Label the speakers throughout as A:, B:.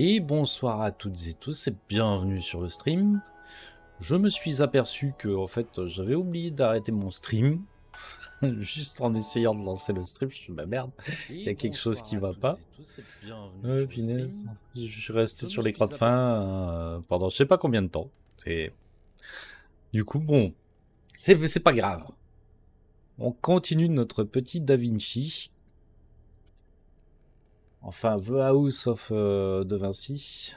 A: Et bonsoir à toutes et tous et bienvenue sur le stream. Je me suis aperçu que en fait j'avais oublié d'arrêter mon stream. Juste en essayant de lancer le stream, je me suis dit bah merde, il y a quelque chose qui va pas. Punaise. Je suis resté sur l'écran de fin pendant je sais pas combien de temps. Et du coup bon, c'est pas grave. On continue notre petit Da Vinci. Enfin, The House of De Vinci.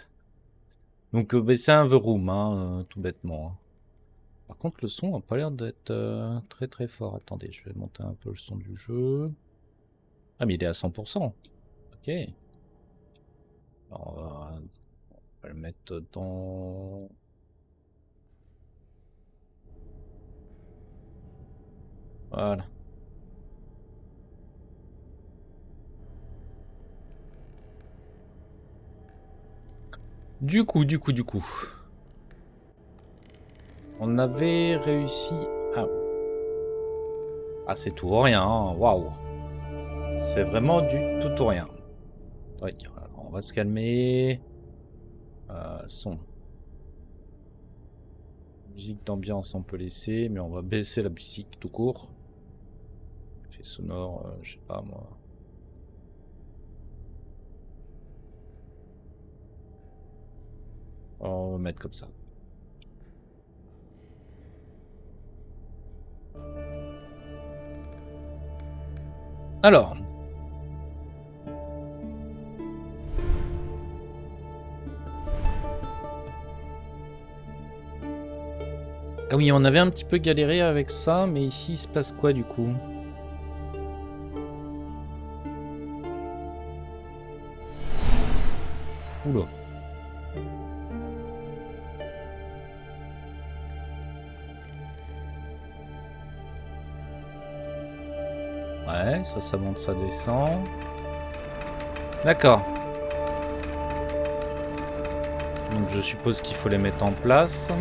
A: Donc bah, c'est un The Room, hein, tout bêtement, hein. Par contre, le son n'a pas l'air d'être très très fort. Attendez, je vais monter un peu le son du jeu. Ah, mais il est à 100%. Ok. Alors, on va le mettre dans... Voilà. Du coup. On avait réussi... Ah, ah c'est tout ou rien, hein. Waouh. C'est vraiment du tout ou rien. Oui, alors, on va se calmer. Son. Musique d'ambiance, on peut laisser, mais on va baisser la musique tout court. Effet sonore, je sais pas moi. On va mettre comme ça. Alors. Ah oui, on avait un petit peu galéré avec ça, mais ici il se passe quoi du coup? Oula. Ouais, ça monte, ça descend. D'accord. Donc je suppose qu'il faut les mettre en place.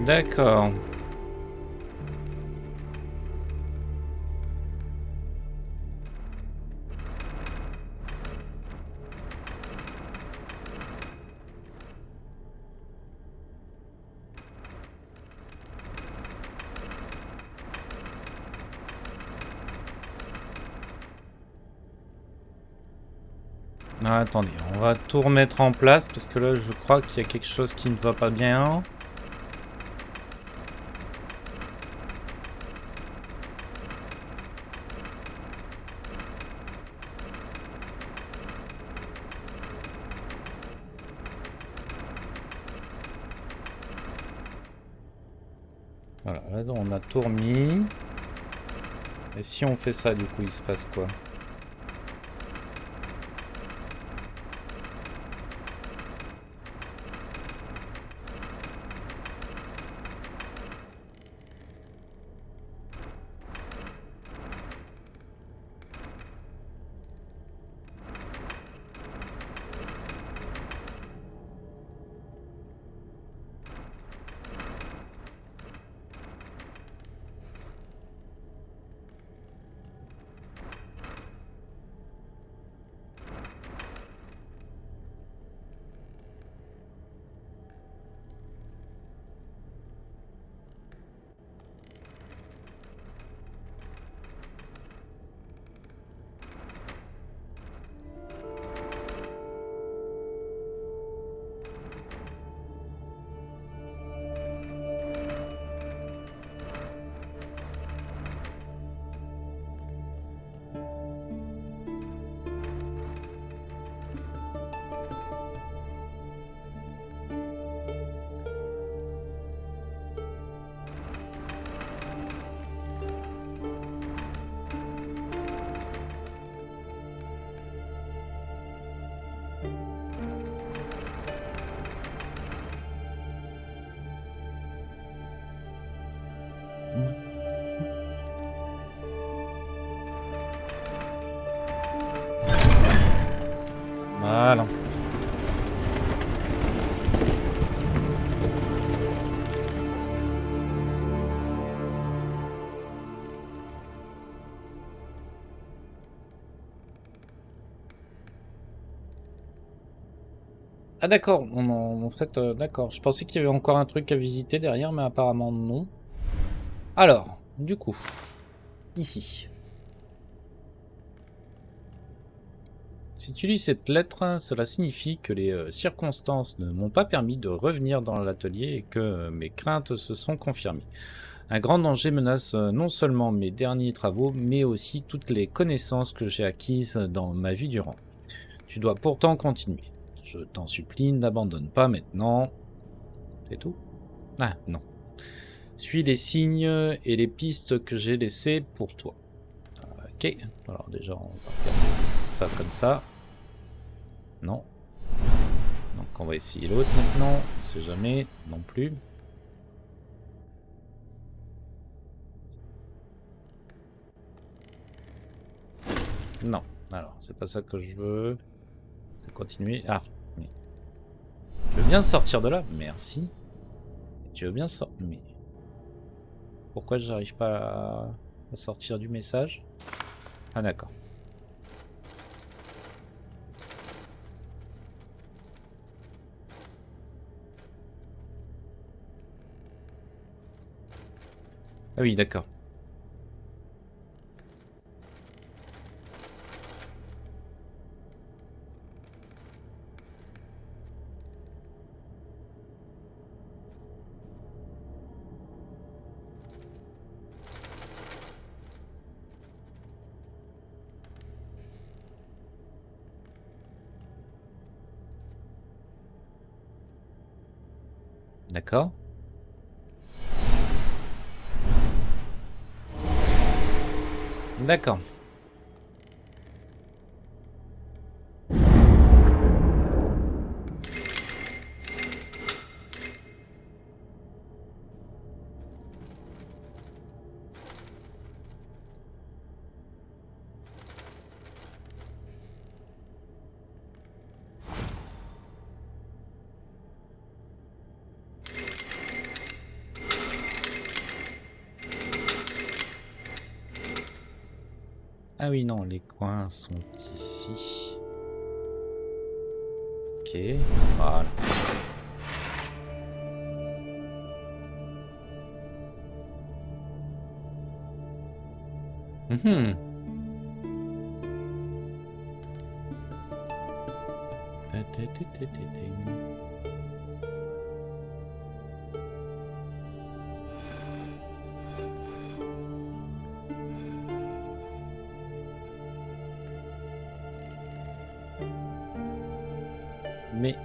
A: D'accord. Ah, attendez, on va tout remettre en place parce que là je crois qu'il y a quelque chose qui ne va pas bien. Voilà, là on a tout remis. Et si on fait ça, du coup, il se passe quoi? Ah d'accord, en fait, d'accord. Je pensais qu'il y avait encore un truc à visiter derrière, mais apparemment non. Alors, du coup, ici. Si tu lis cette lettre, cela signifie que les circonstances ne m'ont pas permis de revenir dans l'atelier et que mes craintes se sont confirmées. Un grand danger menace non seulement mes derniers travaux, mais aussi toutes les connaissances que j'ai acquises dans ma vie durant. Tu dois pourtant continuer. Je t'en supplie, n'abandonne pas maintenant. C'est tout? Ah, non. Suis les signes et les pistes que j'ai laissées pour toi. Ok, alors déjà on va regarder ça comme ça. Non. Donc on va essayer l'autre maintenant, on sait jamais non plus. Non, alors c'est pas ça que je veux. C'est continuer. Ah, oui. Tu veux bien sortir de là? Merci. Tu veux bien sortir? Mais pourquoi j'arrive pas à sortir du message? Ah d'accord. Ah oui, d'accord. D'accord. D'accord. Ah oui, non, les coins sont ici. Ok, voilà. Mhm. Mais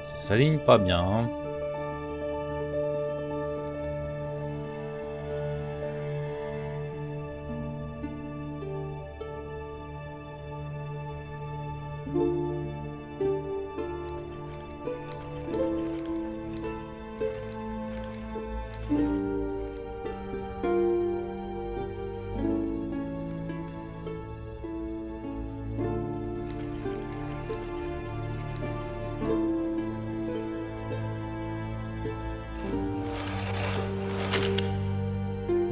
A: ça s'aligne pas bien, hein.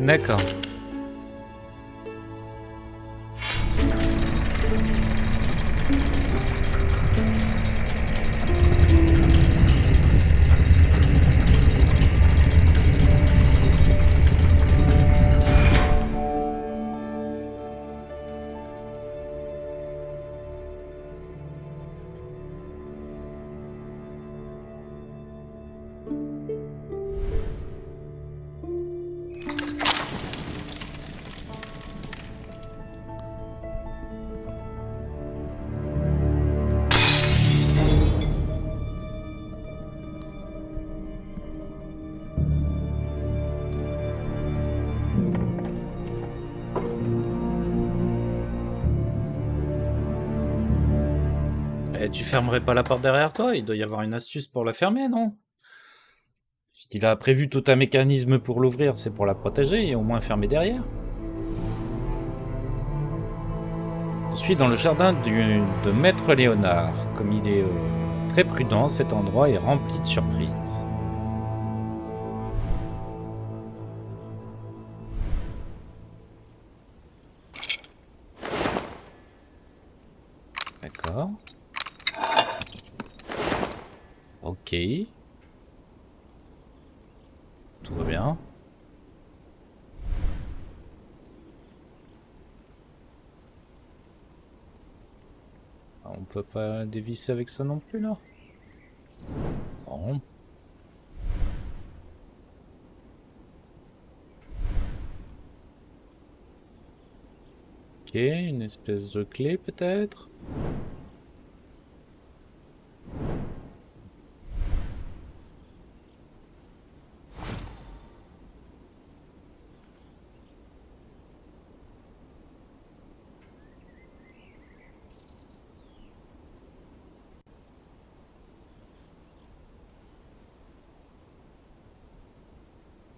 A: D'accord. Et tu fermerais pas la porte derrière toi? Il doit y avoir une astuce pour la fermer, non? Il a prévu tout un mécanisme pour l'ouvrir, c'est pour la protéger et au moins fermer derrière. Je suis dans le jardin de Maître Léonard. Comme il est très prudent, cet endroit est rempli de surprises. D'accord. Ok. Tout va bien. On peut pas dévisser avec ça non plus là. Bon. Ok, une espèce de clé peut-être.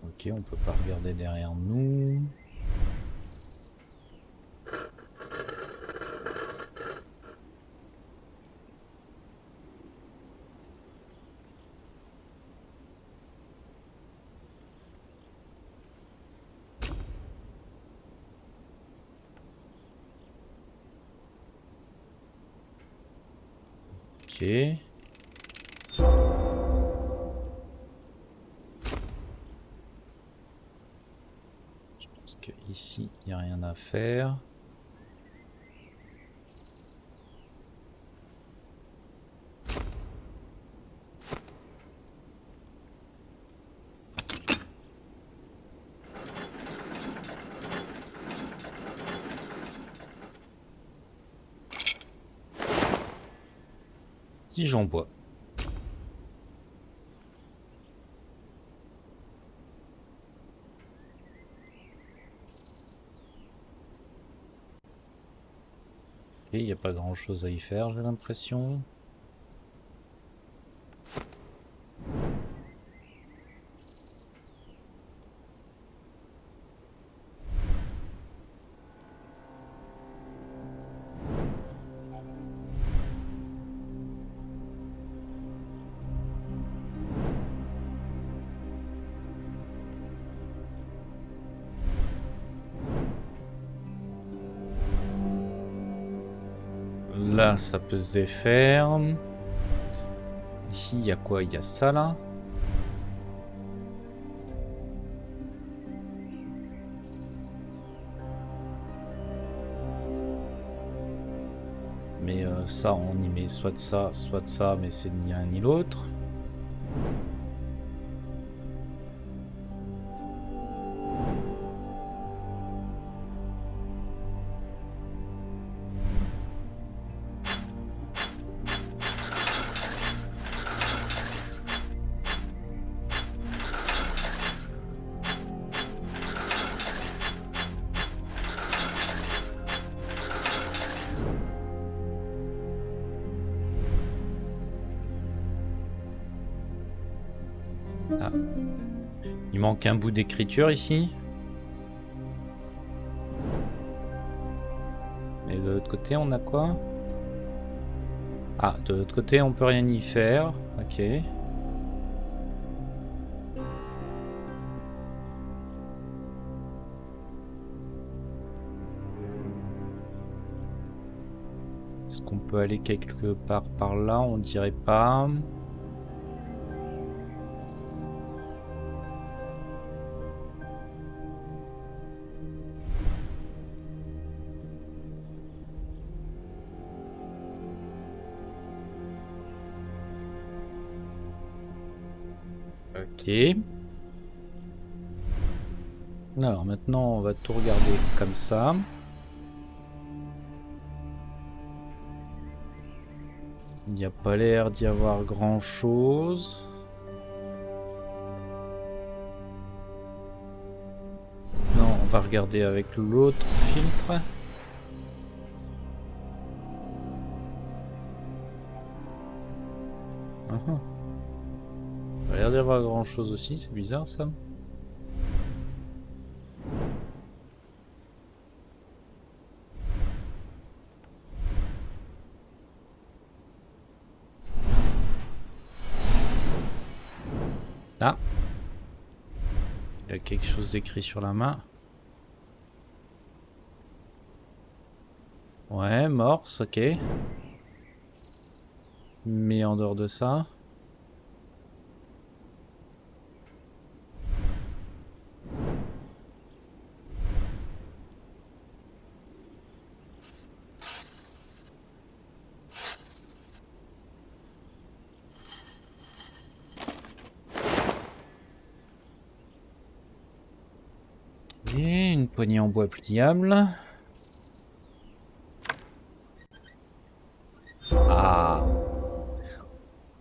A: Ok, on peut pas regarder derrière nous. Ok. Je pense que ici il n'y a rien à faire. Si j'en bois. Ok, il n'y a pas grand chose à y faire, j'ai l'impression. Là, ça peut se défaire. Ici, il y a quoi? Il y a ça là. Mais ça, on y met soit de ça, mais c'est ni l'un ni l'autre. Ah. Il manque un bout d'écriture ici. Et de l'autre côté, on a quoi? Ah, de l'autre côté, on peut rien y faire. Ok. Est-ce qu'on peut aller quelque part par là? On dirait pas. Ok. Alors maintenant, on va tout regarder comme ça. Il n'y a pas l'air d'y avoir grand chose. Non, on va regarder avec l'autre filtre. Il a l'air d'y avoir grand chose aussi, c'est bizarre ça. Ah, il y a quelque chose d'écrit sur la main. Ouais, morse, ok. Mais en dehors de ça... Et une poignée en bois pliable. Ah,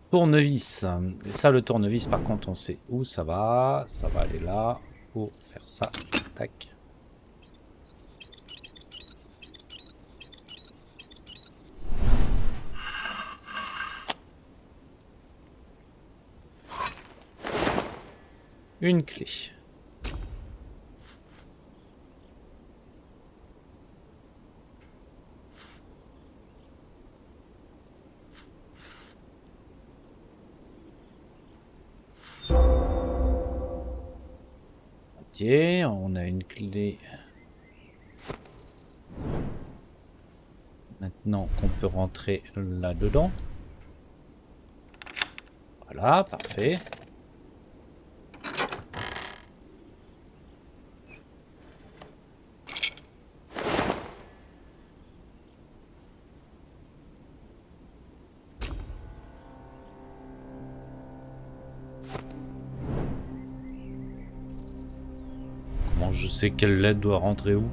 A: tournevis. Et ça, le tournevis, par contre, on sait où ça va. Ça va aller là pour faire ça. Tac. Une clé. Ok, on a une clé. Maintenant qu'on peut rentrer là-dedans. Voilà, parfait. Comment je sais quelle lettre doit rentrer où?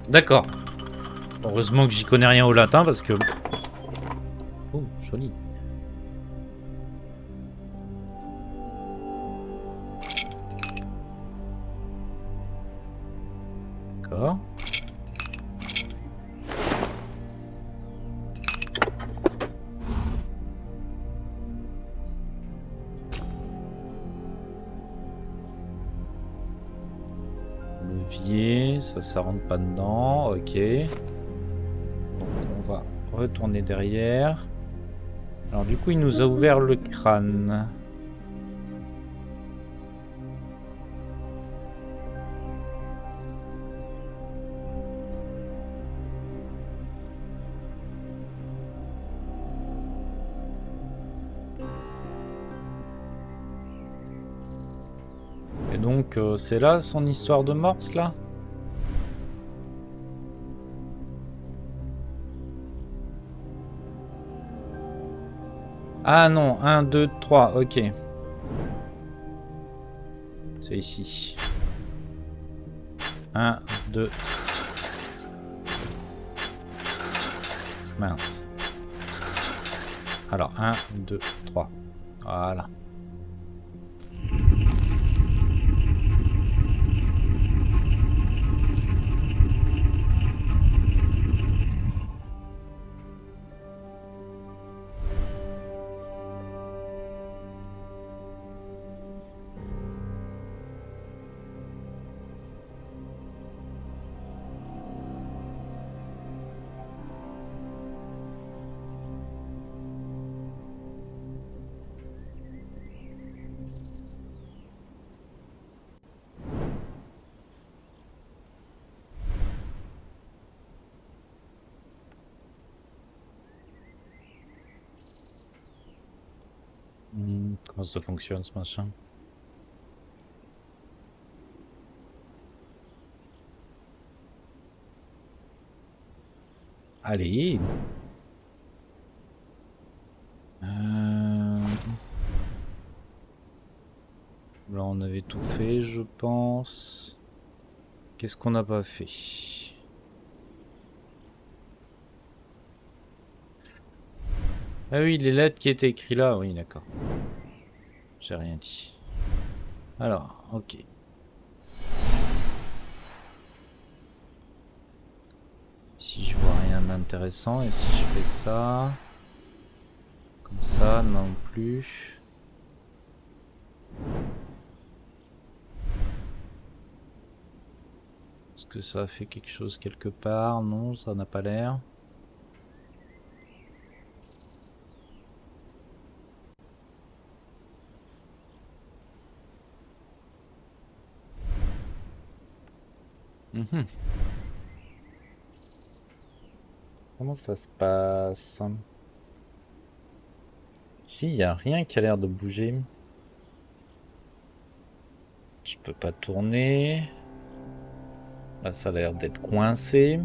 A: D'accord. Heureusement que j'y connais rien au latin parce que... Oh, joli. D'accord. Levier, ça rentre pas dedans, ok. Donc on va retourner derrière. Alors du coup il nous a ouvert le crâne. Et donc c'est là son histoire de morse là? Ah non, 1, 2, 3, ok. C'est ici. 1, 2. Mince. Alors 1, 2, 3. Voilà. Comment ça fonctionne ce machin? Allez. Là on avait tout fait je pense. Qu'est-ce qu'on n'a pas fait? Ah oui, les lettres qui étaient écrites là, oui d'accord. J'ai rien dit. Alors, ok. Si je vois rien d'intéressant, et si je fais ça... Comme ça, non plus. Est-ce que ça a fait quelque chose quelque part? Non, ça n'a pas l'air. Mhm. Comment ça se passe? Ici, il n'y a rien qui a l'air de bouger. Je peux pas tourner. Là, ça a l'air d'être coincé.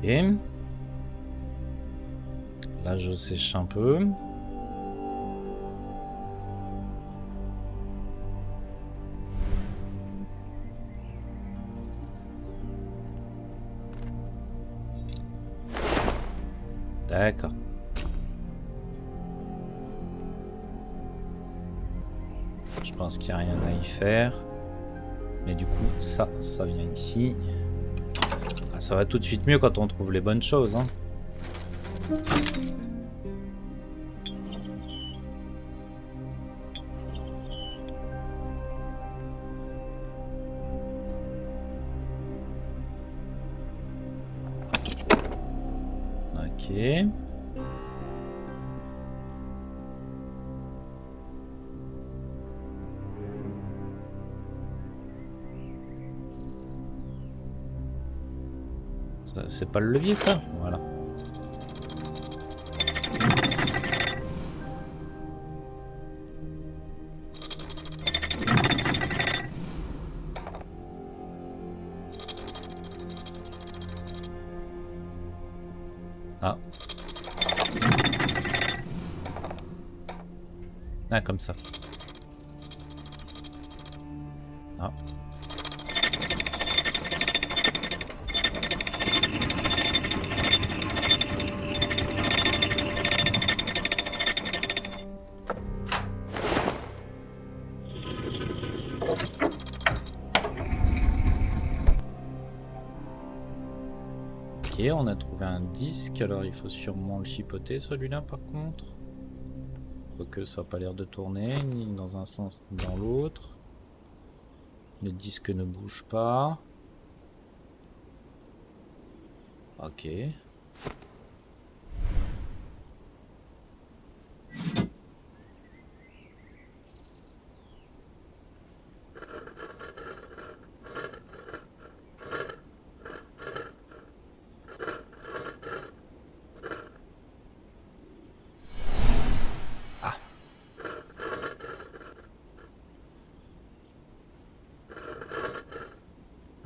A: Et là, je sèche un peu. D'accord. Je pense qu'il n'y a rien à y faire. Mais du coup, ça vient ici. Ah, ça va tout de suite mieux quand on trouve les bonnes choses, hein. Ok. C'est pas le levier, ça? Voilà. Ah. Ah, comme ça. Ah. Ok, on a trouvé un disque, alors il faut sûrement le chipoter celui-là par contre. Quoique ça n'a pas l'air de tourner, ni dans un sens ni dans l'autre. Le disque ne bouge pas. Ok. Ah.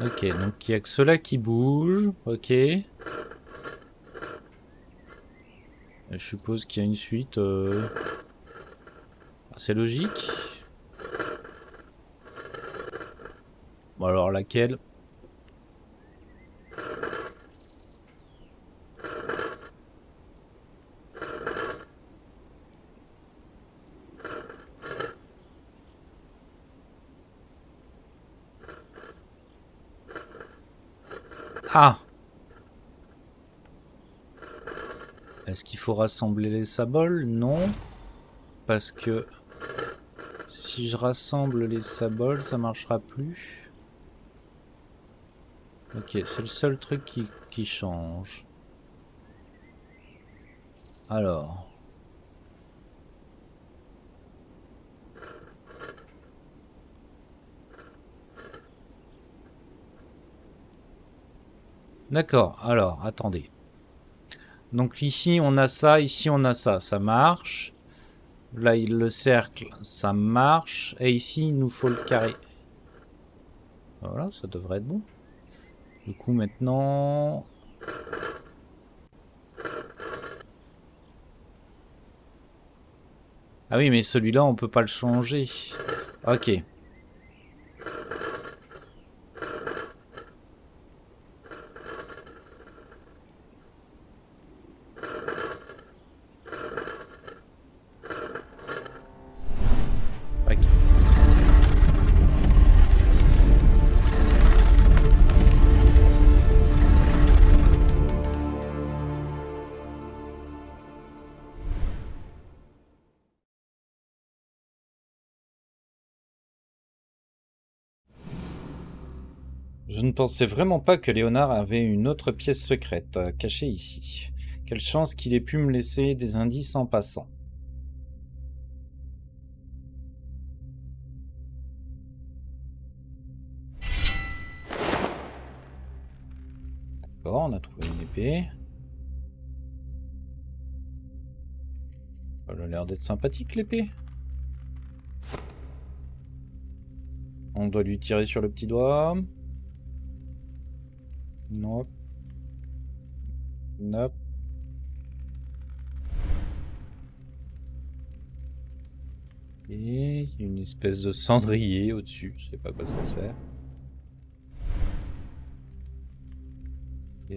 A: Ok, donc il n'y a que ceux-là qui bougent. Ok. Je suppose qu'il y a une suite. C'est logique. Bon alors laquelle? Ah! Est-ce qu'il faut rassembler les saboles? Non. Parce que si je rassemble les saboles, ça marchera plus. Ok, c'est le seul truc qui change. Alors. D'accord, alors, attendez. Donc ici on a ça, ici on a ça, ça marche. Là le cercle, ça marche. Et ici il nous faut le carré. Voilà, ça devrait être bon. Du coup maintenant... Ah oui mais celui-là on peut pas le changer. Ok. Je ne pensais vraiment pas que Léonard avait une autre pièce secrète, cachée ici. Quelle chance qu'il ait pu me laisser des indices en passant. D'accord, on a trouvé une épée. Elle a l'air d'être sympathique, l'épée. On doit lui tirer sur le petit doigt. Non. Nope. Et il y a une espèce de cendrier au-dessus. Je sais pas à quoi ça sert. Ok.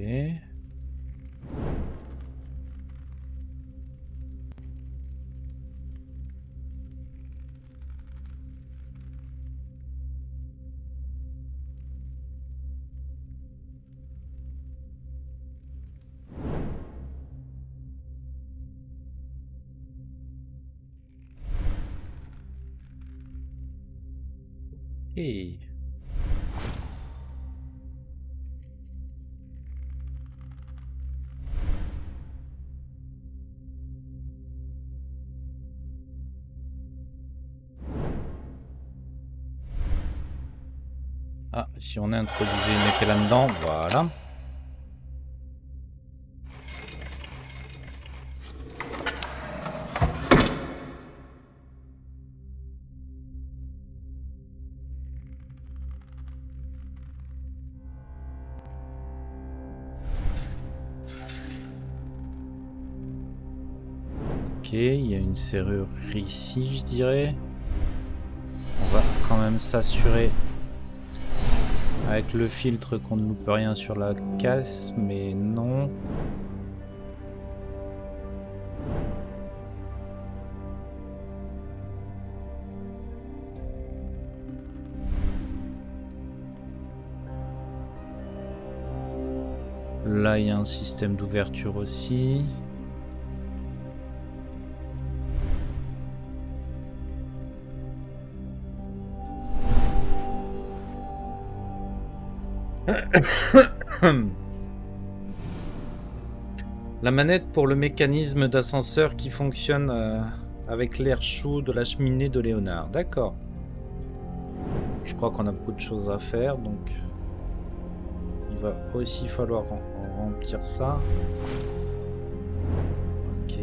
A: Et ah, si on introduisait une épée là-dedans, voilà. Ok, il y a une serrure ici, je dirais. On va quand même s'assurer avec le filtre qu'on ne loupe rien sur la casse, mais non. Là, il y a un système d'ouverture aussi. La manette pour le mécanisme d'ascenseur qui fonctionne avec l'air chaud de la cheminée de Léonard. D'accord. Je crois qu'on a beaucoup de choses à faire, donc il va aussi falloir remplir ça. Ok.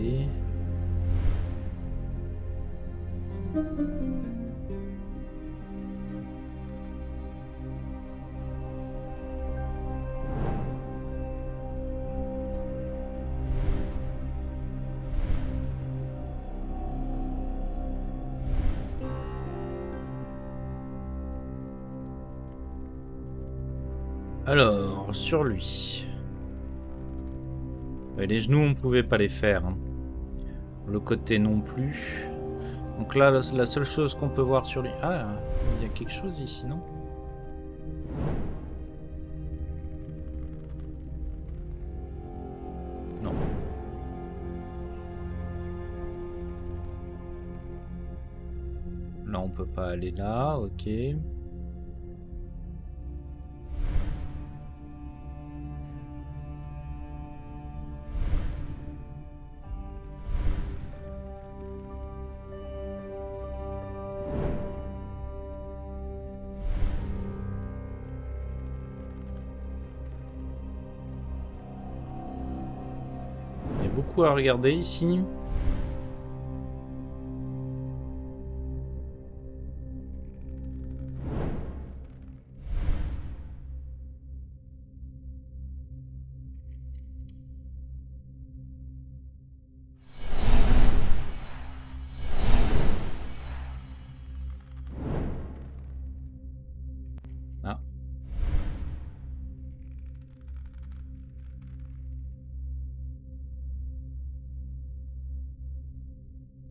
A: Alors, sur lui. Les genoux, on pouvait pas les faire. Hein. Le côté non plus. Donc là, la seule chose qu'on peut voir sur lui... Ah, il y a quelque chose ici, non? Non. Là, on peut pas aller là, ok. Il y a beaucoup à regarder ici. Ah.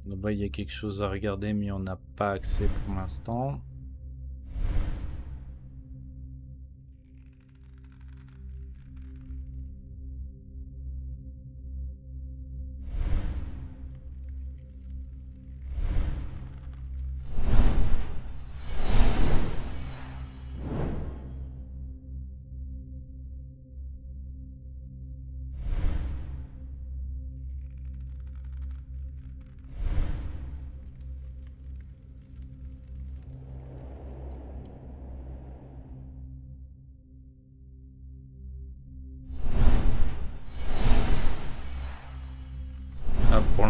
A: Là-bas, il y a quelque chose à regarder, mais on n'a pas accès pour l'instant.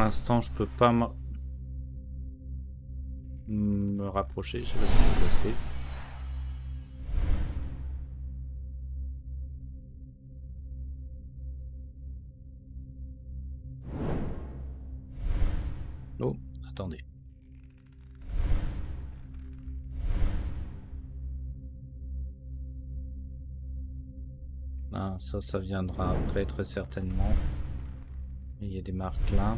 A: l'instant, je peux pas me rapprocher. Je sais pas ce qui s'est passé. Oh, attendez. Ah, ça viendra après, très certainement. Il y a des marques là.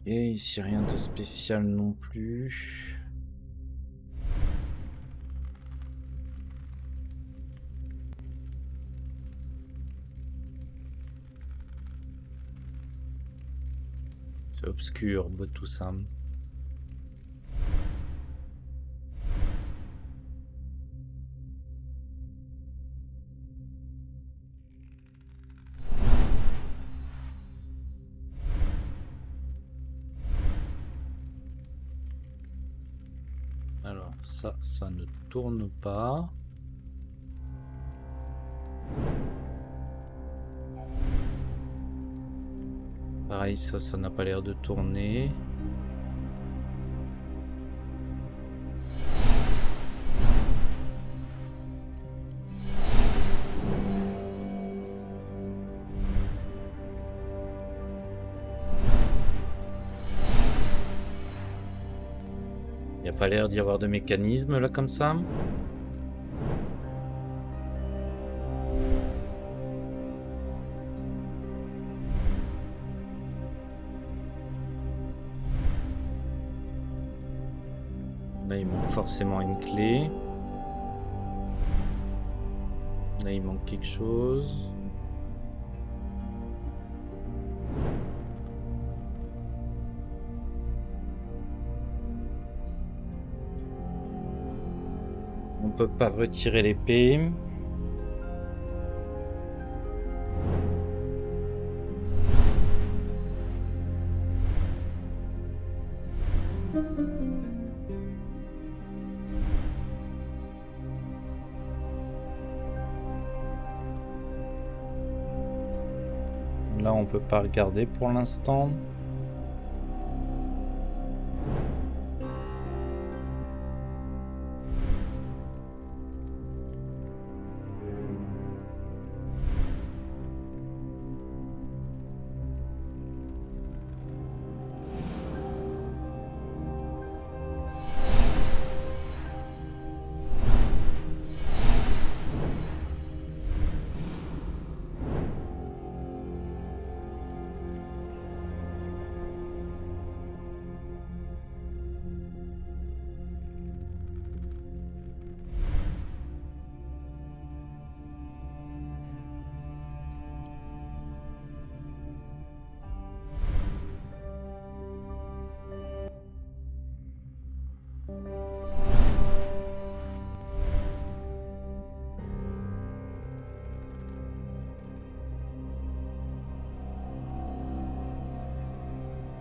A: Et ici, rien de spécial non plus. C'est obscur, tout ça. Alors, ça ne tourne pas. Pareil, ça n'a pas l'air de tourner. Il n'y a pas l'air d'y avoir de mécanisme là comme ça. Là, il manque forcément une clé. Là, il manque quelque chose. On peut pas retirer l'épée. Là, on peut pas regarder pour l'instant.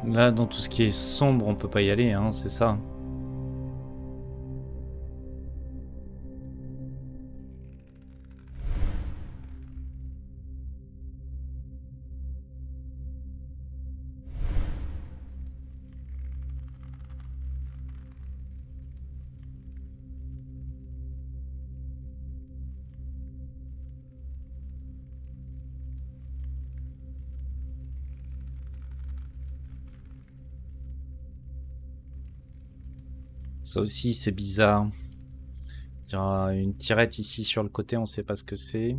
A: Là, dans tout ce qui est sombre, on peut pas y aller, hein, c'est ça. Ça aussi, c'est bizarre. Il y a une tirette ici sur le côté, on sait pas ce que c'est.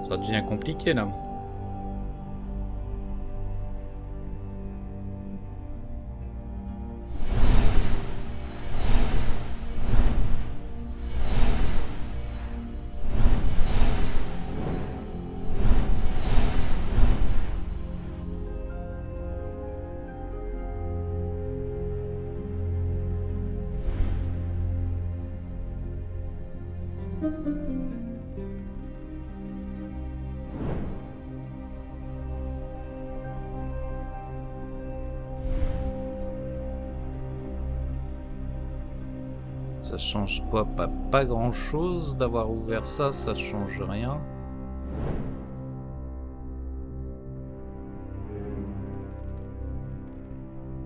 A: Ça devient compliqué là. Ça change quoi? Pas grand chose d'avoir ouvert ça, ça change rien.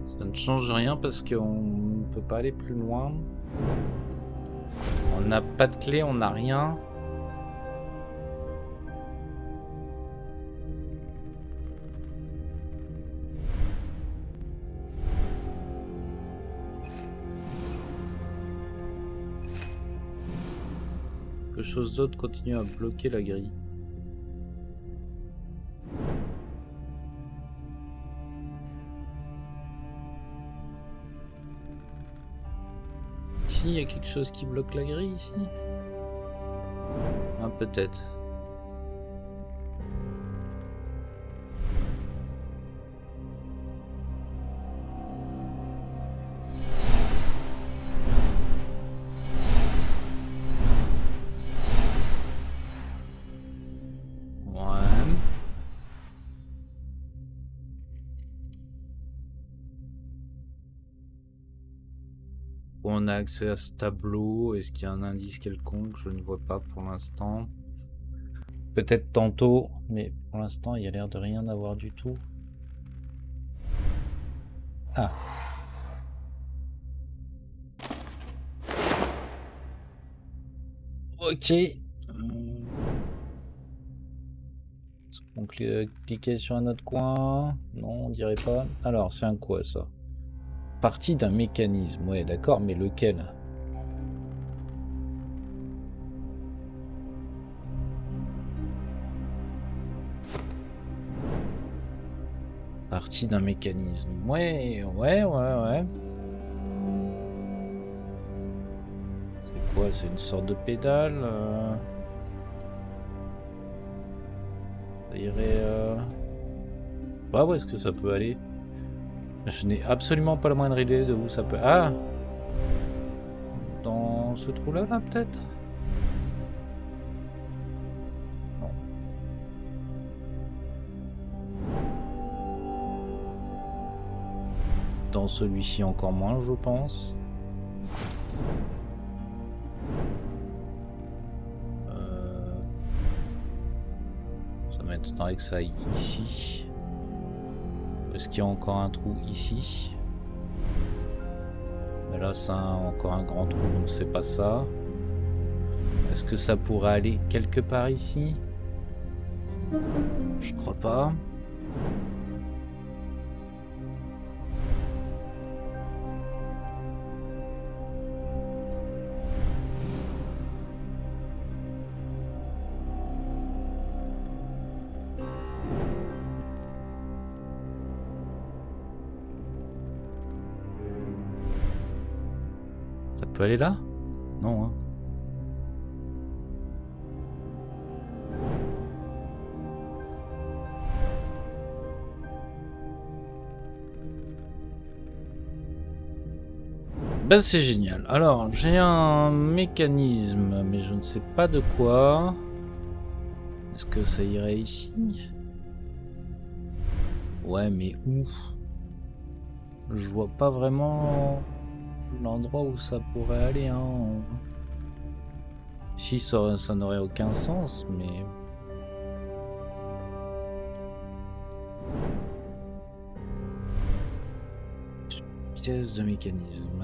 A: Ça ne change rien parce qu'on ne peut pas aller plus loin. On n'a pas de clé, on n'a rien. Quelque chose d'autre continue à bloquer la grille. Ici, il y a quelque chose qui bloque la grille, ici. Ah, peut-être. On a accès à ce tableau. Est-ce qu'il y a un indice quelconque? Je ne vois pas pour l'instant. Peut-être tantôt, mais pour l'instant, il y a l'air de rien avoir du tout. Ah. Ok. On cliquait sur un autre coin. Non, on dirait pas. Alors, c'est un quoi ça? Partie d'un mécanisme. Ouais, d'accord, mais lequel? Partie d'un mécanisme. Ouais. C'est quoi? C'est une sorte de pédale Ça irait... Bah, où est-ce que ça peut aller? Je n'ai absolument pas la moindre idée de où ça peut... Ah! Dans ce trou-là, là, peut-être? Non. Dans celui-ci encore moins, je pense. Ça m'étonnerait que ça aille ici. Est-ce qu'il y a encore un trou ici? Mais là, c'est encore un grand trou, donc c'est pas ça. Est-ce que ça pourrait aller quelque part ici? Je crois pas. Ça peut aller là? Non, hein. Ben c'est génial. Alors, j'ai un mécanisme, mais je ne sais pas de quoi. Est-ce que ça irait ici? Ouais, mais où? Je vois pas vraiment l'endroit où ça pourrait aller, hein. Si, ça n'aurait aucun sens, mais... Pièce de mécanisme.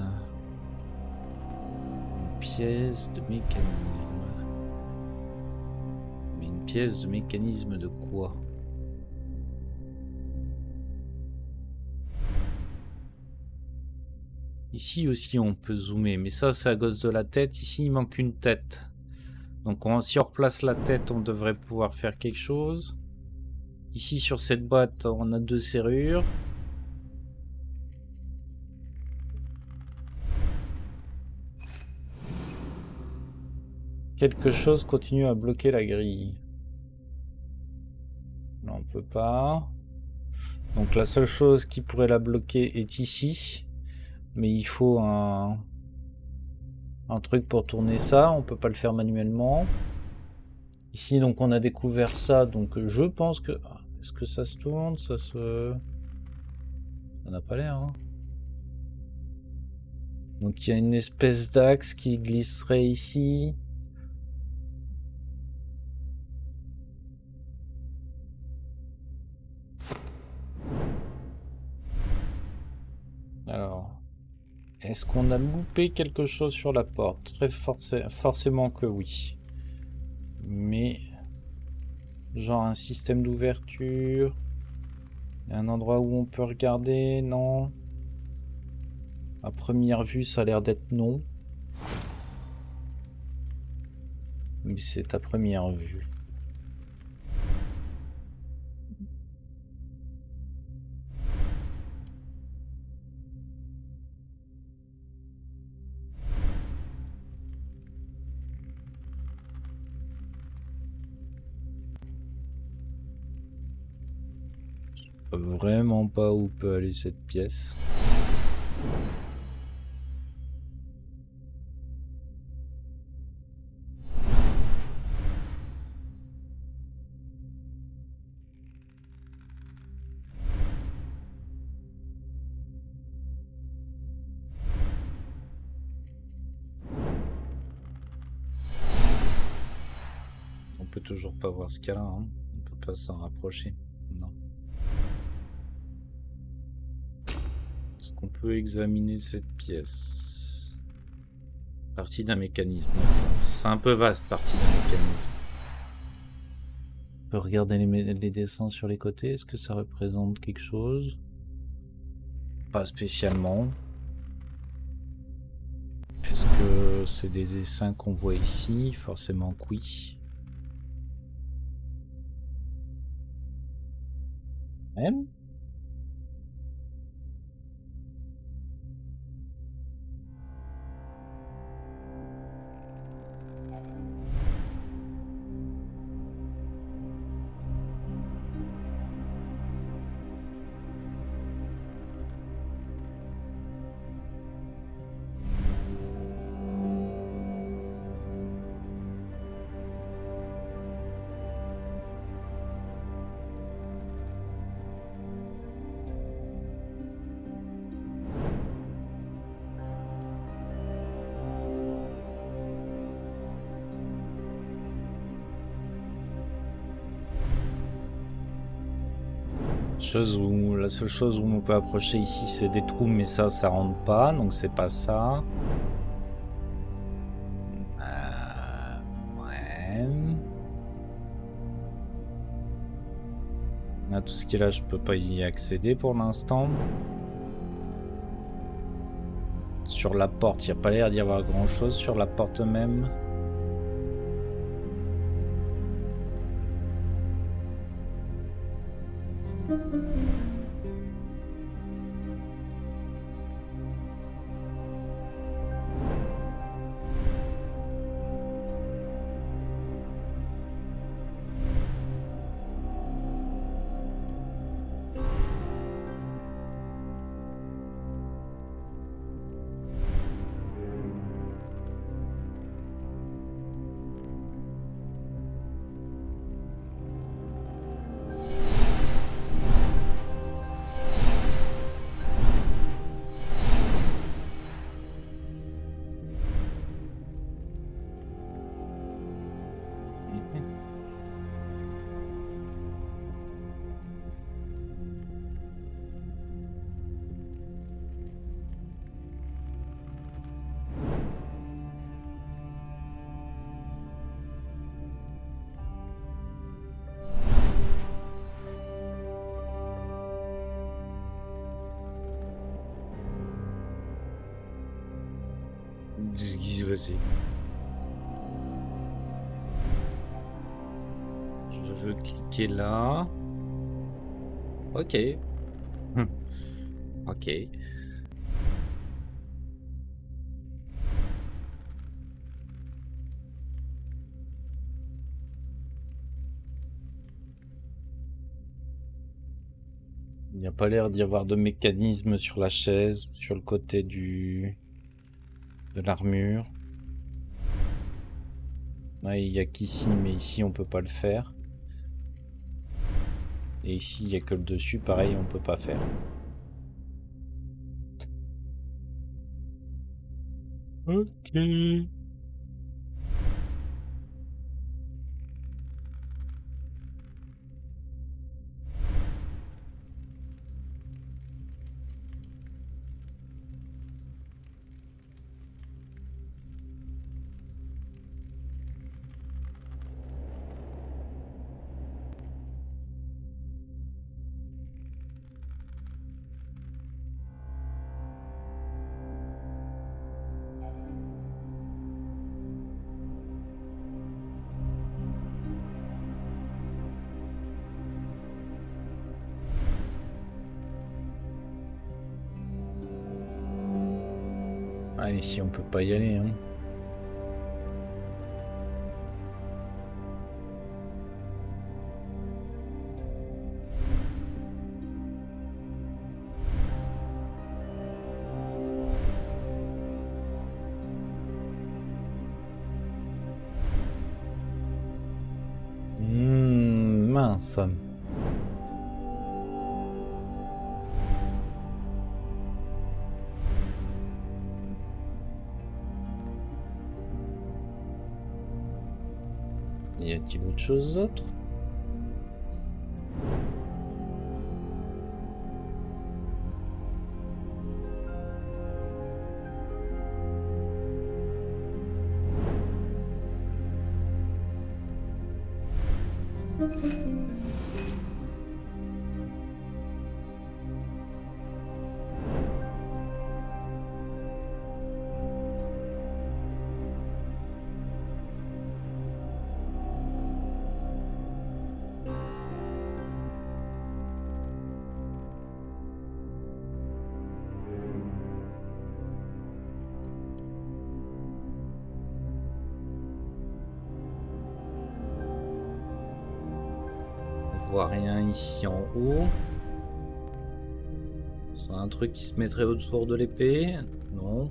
A: Une pièce de mécanisme. Mais une pièce de mécanisme de quoi? Ici aussi on peut zoomer, mais ça c'est à cause de la tête. Ici il manque une tête. Donc si on replace la tête, on devrait pouvoir faire quelque chose. Ici sur cette boîte, on a 2 serrures. Quelque chose continue à bloquer la grille. Non, on peut pas. Donc la seule chose qui pourrait la bloquer est ici. Mais il faut un truc pour tourner ça. On peut pas le faire manuellement. Ici, donc on a découvert ça. Donc je pense que... Est-ce que ça se tourne? Ça n'a pas l'air, hein. Donc il y a une espèce d'axe qui glisserait ici. Alors, est-ce qu'on a loupé quelque chose sur la porte? Très forcément que oui. Mais, genre un système d'ouverture, un endroit où on peut regarder, non. À première vue, ça a l'air d'être non. Mais c'est à première vue. Je sais vraiment pas où peut aller cette pièce. On peut toujours pas voir ce qu'il y a là, hein. On peut pas s'en rapprocher. Non. Est-ce qu'on peut examiner cette pièce? Partie d'un mécanisme. C'est un peu vaste, partie d'un mécanisme. On peut regarder les dessins sur les côtés. Est-ce que ça représente quelque chose? Pas spécialement. Est-ce que c'est des dessins qu'on voit ici? Forcément que oui. Même? La seule chose où on peut approcher ici, c'est des trous, mais ça rentre pas, donc c'est pas ça. Ouais. Là, tout ce qui est là, je peux pas y accéder pour l'instant. Sur la porte, il n'y a pas l'air d'y avoir grand chose sur la porte même. Qu'est-ce qui s'est passé? veux cliquer là. Ok. Ok. Il n'y a pas l'air d'y avoir de mécanisme sur la chaise, sur le côté de l'armure. Ouais, il n'y a qu'ici, mais ici on peut pas le faire. Et ici, il n'y a que le dessus, pareil, on peut pas faire. Ok. Ah, ici, on peut pas y aller, hein. Mince. Y a-t-il autre chose d'autre? On voit rien ici en haut. C'est un truc qui se mettrait autour de l'épée? Non.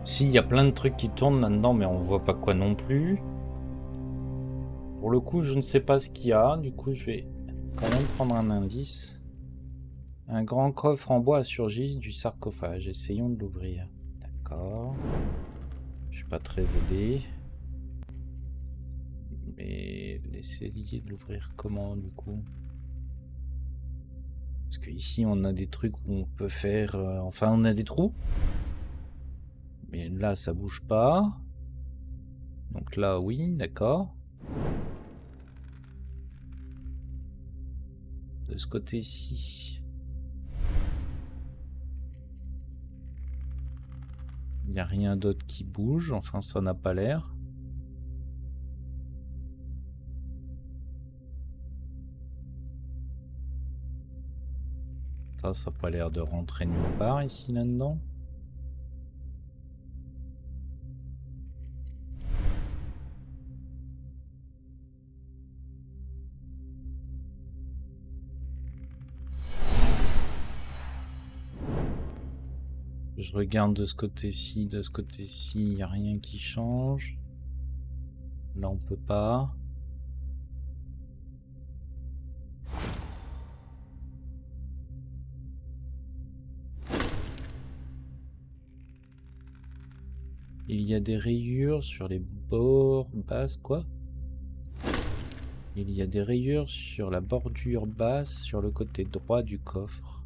A: Si, il y a plein de trucs qui tournent là-dedans, mais on voit pas quoi non plus. Pour le coup, je ne sais pas ce qu'il y a. Du coup, je vais quand même prendre un indice. Un grand coffre en bois a surgi du sarcophage. Essayons de l'ouvrir. D'accord. Je suis pas très aidé. Mais essayer de l'ouvrir comment, du coup? Parce que ici, on a des trucs où on peut faire... enfin, on a des trous. Mais là, ça bouge pas. Donc là, oui, d'accord. De ce côté-ci, il n'y a rien d'autre qui bouge. Enfin, ça n'a pas l'air. Ça n'a pas l'air de rentrer nulle part ici, là-dedans. Je regarde de ce côté-ci, il n'y a rien qui change. Là, on peut pas. Il y a des rayures sur les bords basses, quoi. Il y a des rayures sur la bordure basse sur le côté droit du coffre.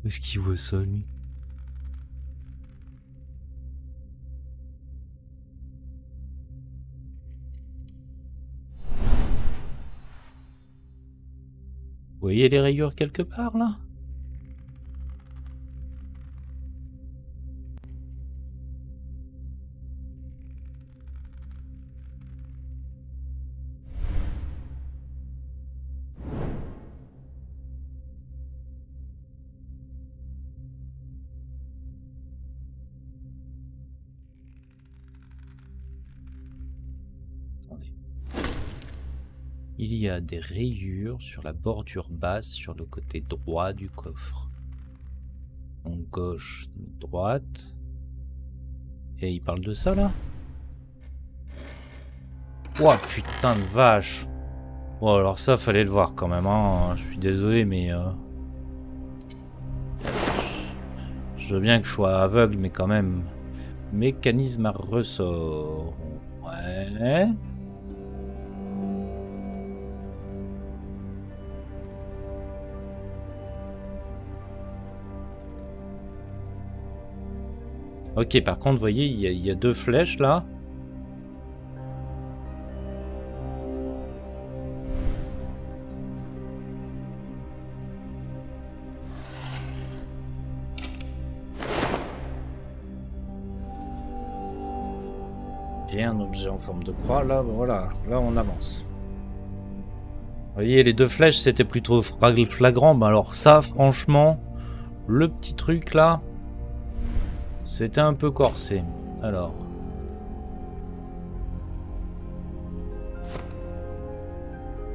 A: Où est-ce qu'il voit ça, lui? Vous voyez les rayures quelque part, là? Attendez. Il y a des rayures sur la bordure basse sur le côté droit du coffre. Donc gauche, droite. Et il parle de ça là? Ouah putain de vache! Bon alors ça fallait le voir quand même, hein. Je suis désolé mais... Je veux bien que je sois aveugle mais quand même... Mécanisme à ressort... Ouais... Ok, par contre, vous voyez, il y a deux flèches là. J'ai un objet en forme de croix, là, voilà, là on avance. Vous voyez, les deux flèches, c'était plutôt flagrant, mais alors ça, franchement, le petit truc là, c'était un peu corsé. Alors...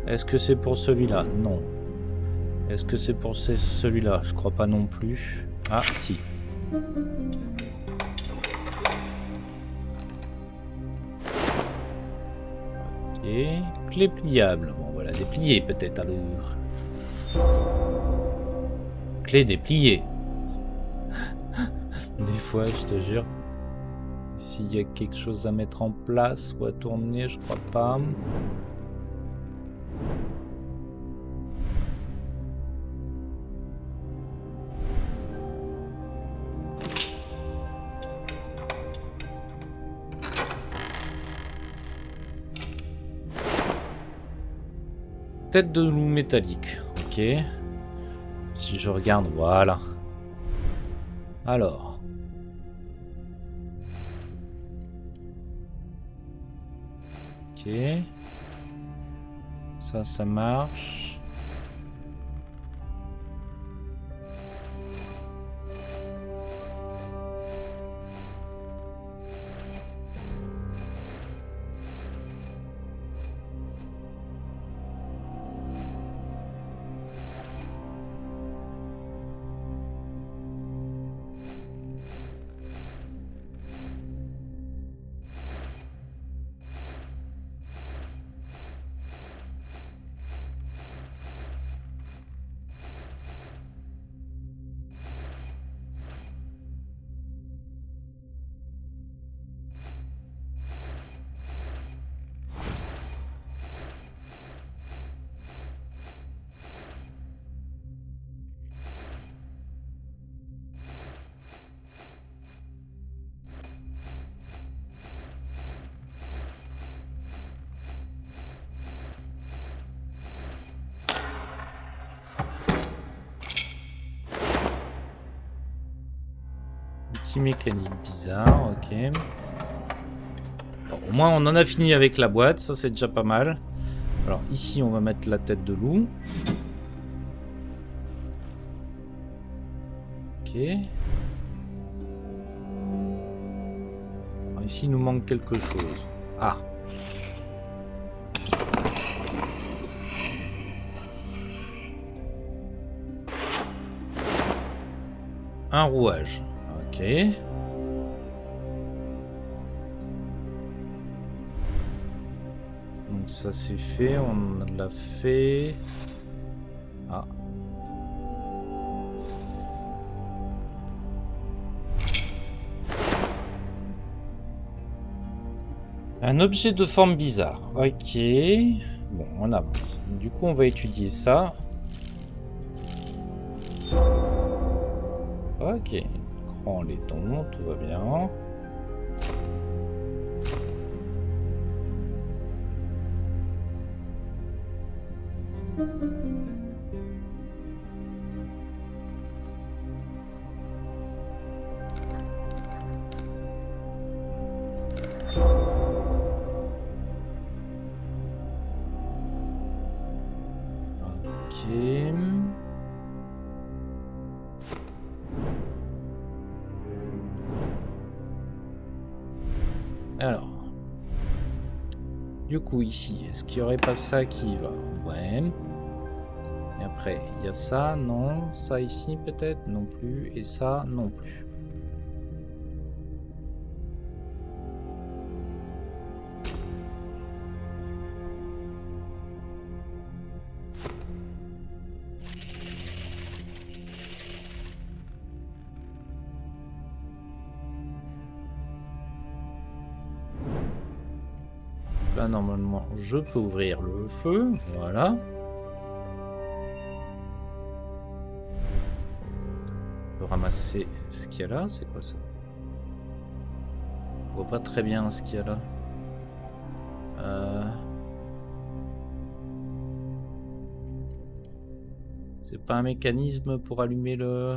A: Est-ce que c'est pour celui-là? Non. Est-ce que c'est pour celui-là? Je crois pas non plus. Ah, si. Et clé pliable. Bon, voilà, dépliée peut-être à l'ouvre. Clé dépliée. Des fois, je te jure. S'il y a quelque chose à mettre en place ou à tourner, je crois pas. Tête de loup métallique. Ok. Si je regarde, voilà. Alors. Ok. Ça marche. Outil mécanique bizarre, ok. Bon, au moins on en a fini avec la boîte, ça c'est déjà pas mal. Alors ici on va mettre la tête de loup. Ok. Alors, ici il nous manque quelque chose. Ah. Un rouage. Ok. Donc ça c'est fait, on l'a fait. Ah. Un objet de forme bizarre. Ok. Bon, on avance. Du coup, on va étudier ça. Ok. Cran laiton, tout va bien. Ok. Alors. Du coup, ici, est-ce qu'il n'y aurait pas ça qui va? Ouais. Et après, il y a ça, non. Ça ici, peut-être? Non plus. Et ça, non plus. Là, normalement, je peux ouvrir le feu. Voilà. Je peux ramasser ce qu'il y a là. C'est quoi ça? Je vois pas très bien ce qu'il y a là. C'est pas un mécanisme pour allumer le...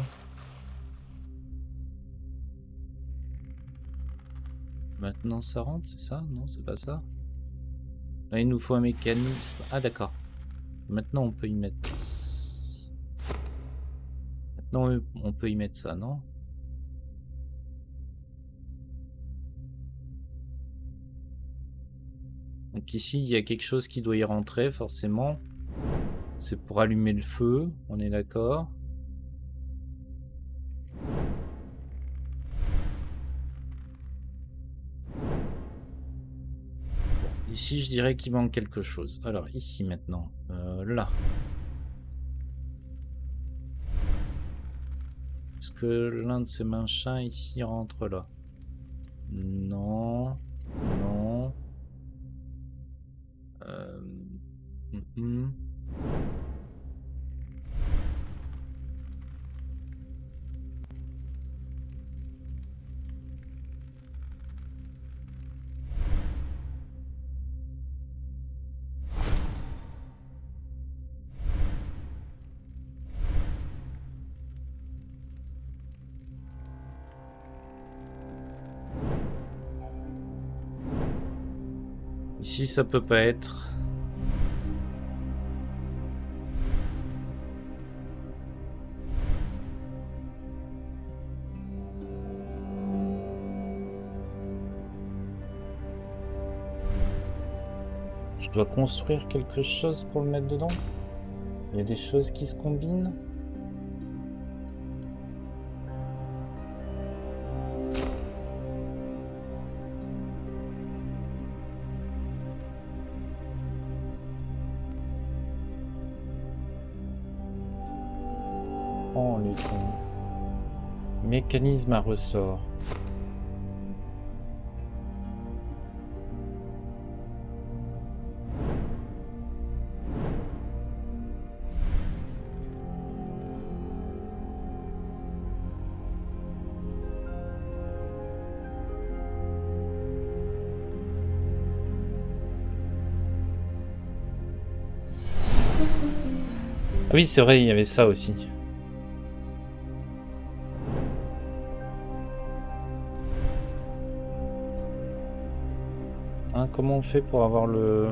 A: Maintenant ça rentre, c'est ça? Non, c'est pas ça. Là, il nous faut un mécanisme. Ah, d'accord. Maintenant, on peut y mettre... Maintenant, on peut y mettre ça, non? Donc ici, il y a quelque chose qui doit y rentrer, forcément. C'est pour allumer le feu, on est d'accord. Ici, je dirais qu'il manque quelque chose. Alors, ici, maintenant. Là. Est-ce que l'un de ces machins ici rentre là? Non. Non. Mhm. Ici, ça peut pas être. Je dois construire quelque chose pour le mettre dedans? Il y a des choses qui se combinent? Oh, les cons. Mécanisme à ressort. Ah oui, c'est vrai, il y avait ça aussi. Hein, comment on fait pour avoir le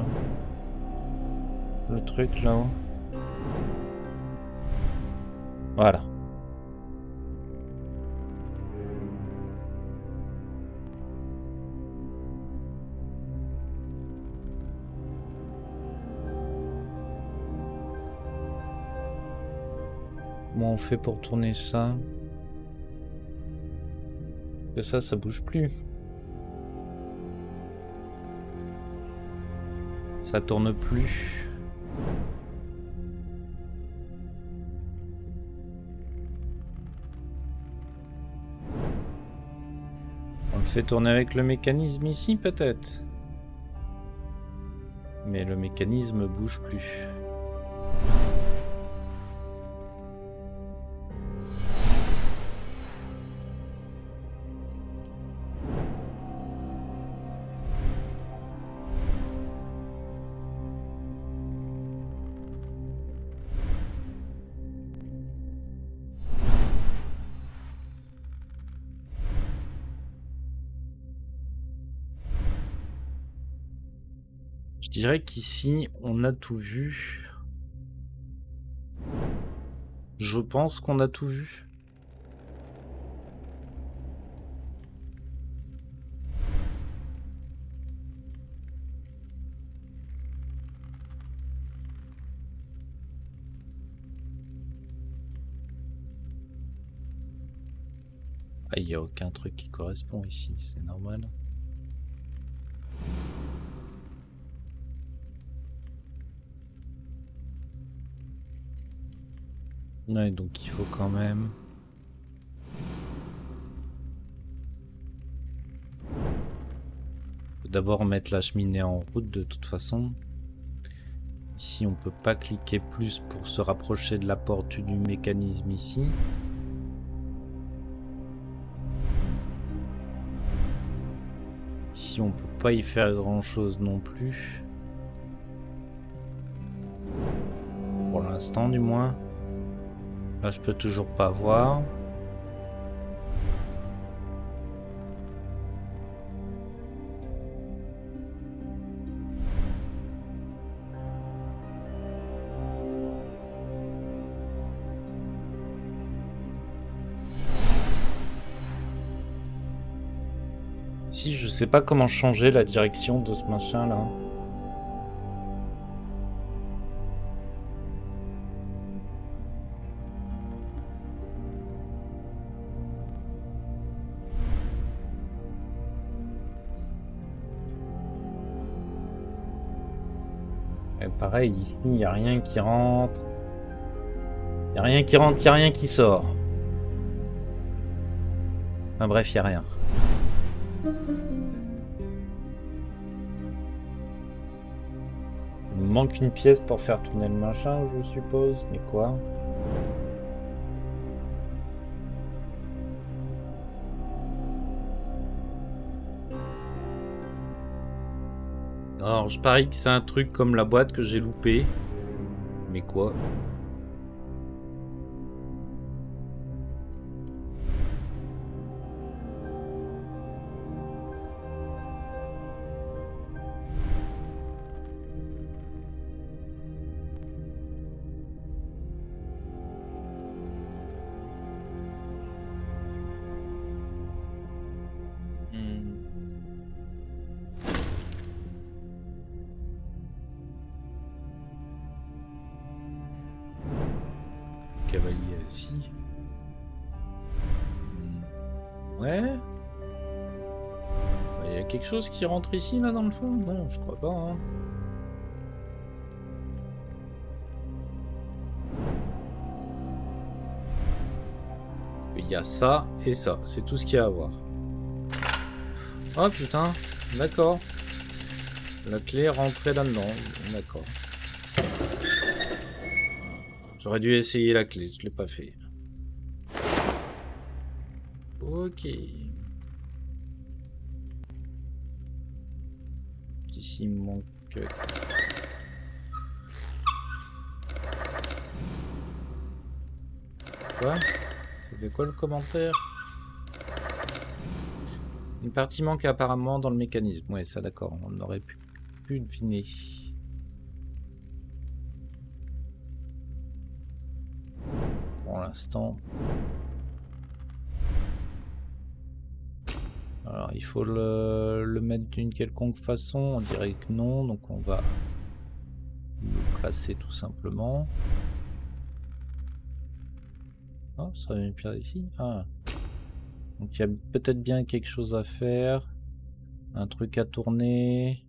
A: truc là-haut? Voilà. Comment on fait pour tourner ça? Que ça bouge plus. Ça tourne plus. On le fait tourner avec le mécanisme ici, peut-être? Mais le mécanisme bouge plus. Je dirais qu'ici, on a tout vu. Je pense qu'on a tout vu. Ah, il n'y a aucun truc qui correspond ici, c'est normal. Ouais, donc il faut quand même... D'abord mettre la cheminée en route de toute façon. Ici on peut pas cliquer plus pour se rapprocher de la porte du mécanisme ici. Ici on peut pas y faire grand chose non plus. Pour l'instant du moins. Là je peux toujours pas voir. Ici je sais pas comment changer la direction de ce machin là. Et pareil, ici, il n'y a rien qui rentre. Il n'y a rien qui rentre, il n'y a rien qui sort. Enfin bref, il n'y a rien. Il me manque une pièce pour faire tourner le machin, je suppose. Mais quoi? Alors, je parie que c'est un truc comme la boîte que j'ai loupé. Mais quoi? Cavalier assis. Ouais. Il y a quelque chose qui rentre ici, là, dans le fond? Non, je crois pas, hein. Il y a ça et ça. C'est tout ce qu'il y a à voir. Oh, putain. D'accord. La clé est rentrée là-dedans. D'accord. J'aurais dû essayer la clé. Je l'ai pas fait. Ok. Ici, il me manque... Quoi? C'était quoi le commentaire? Une partie manque apparemment dans le mécanisme. Ouais, ça d'accord. On aurait pu deviner. Pour l'instant. Alors, il faut le mettre d'une quelconque façon. On dirait que non. Donc, on va le placer tout simplement. Oh, ça serait une pierre ici. Ah. Donc, il y a peut-être bien quelque chose à faire. Un truc à tourner.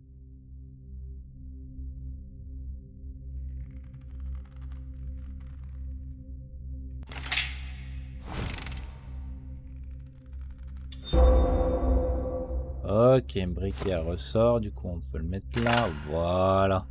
A: Ok, briquet à ressort, du coup on peut le mettre là, voilà.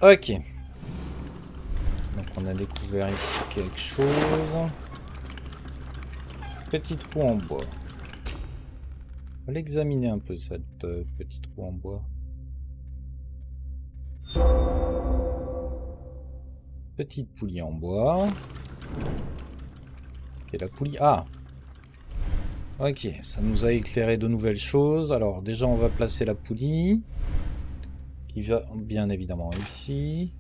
A: Ok. Donc on a découvert ici quelque chose. Petite roue en bois. On va l'examiner un peu cette petite roue en bois. Petite poulie en bois. Ok, la poulie... Ah! Ok, ça nous a éclairé de nouvelles choses. Alors déjà on va placer la poulie. Qui va bien évidemment ici.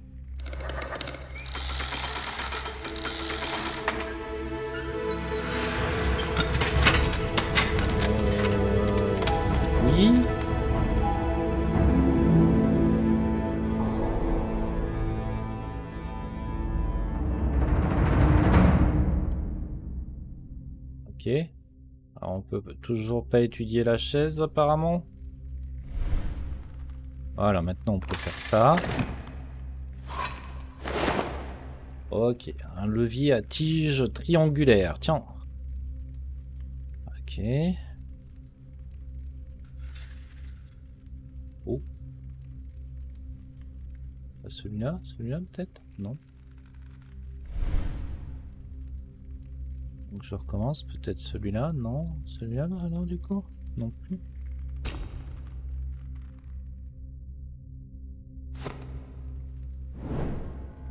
A: Oui. Ok. Alors on peut toujours pas étudier la chaise apparemment. Voilà, maintenant on peut faire ça. Ok, un levier à tige triangulaire. Tiens. Ok. Oh. Celui-là? Celui-là peut-être? Non. Donc je recommence. Peut-être celui-là? Non. Celui-là alors du coup? Non plus.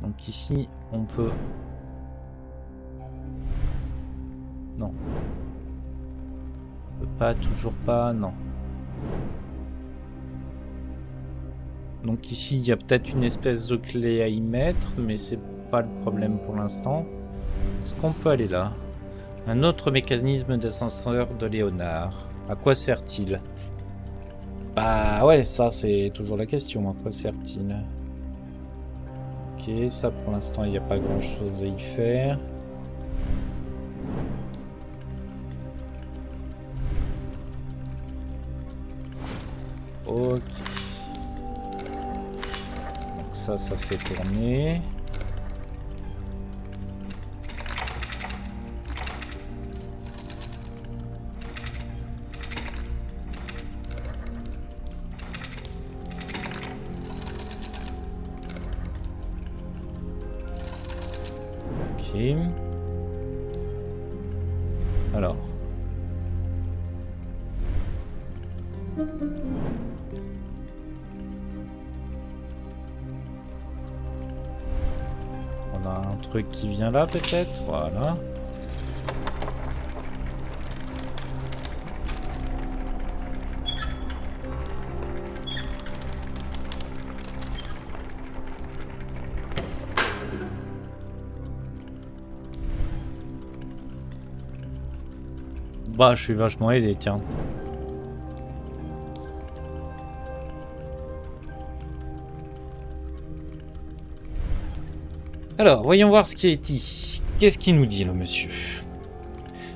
A: Donc ici on peut... Non. On peut pas, toujours pas, non. Donc ici il y a peut-être une espèce de clé à y mettre, mais c'est pas le problème pour l'instant. Est-ce qu'on peut aller là? Un autre mécanisme d'ascenseur de Léonard. À quoi sert-il? Bah ouais, ça c'est toujours la question. À quoi sert-il? Ok, ça pour l'instant il n'y a pas grand chose à y faire. Ok. Donc ça fait tourner. Ok. Alors. On a un truc qui vient là peut-être, voilà. Bah je suis vachement aidé, tiens. Alors, voyons voir ce qui est ici. Qu'est-ce qu'il nous dit, le monsieur?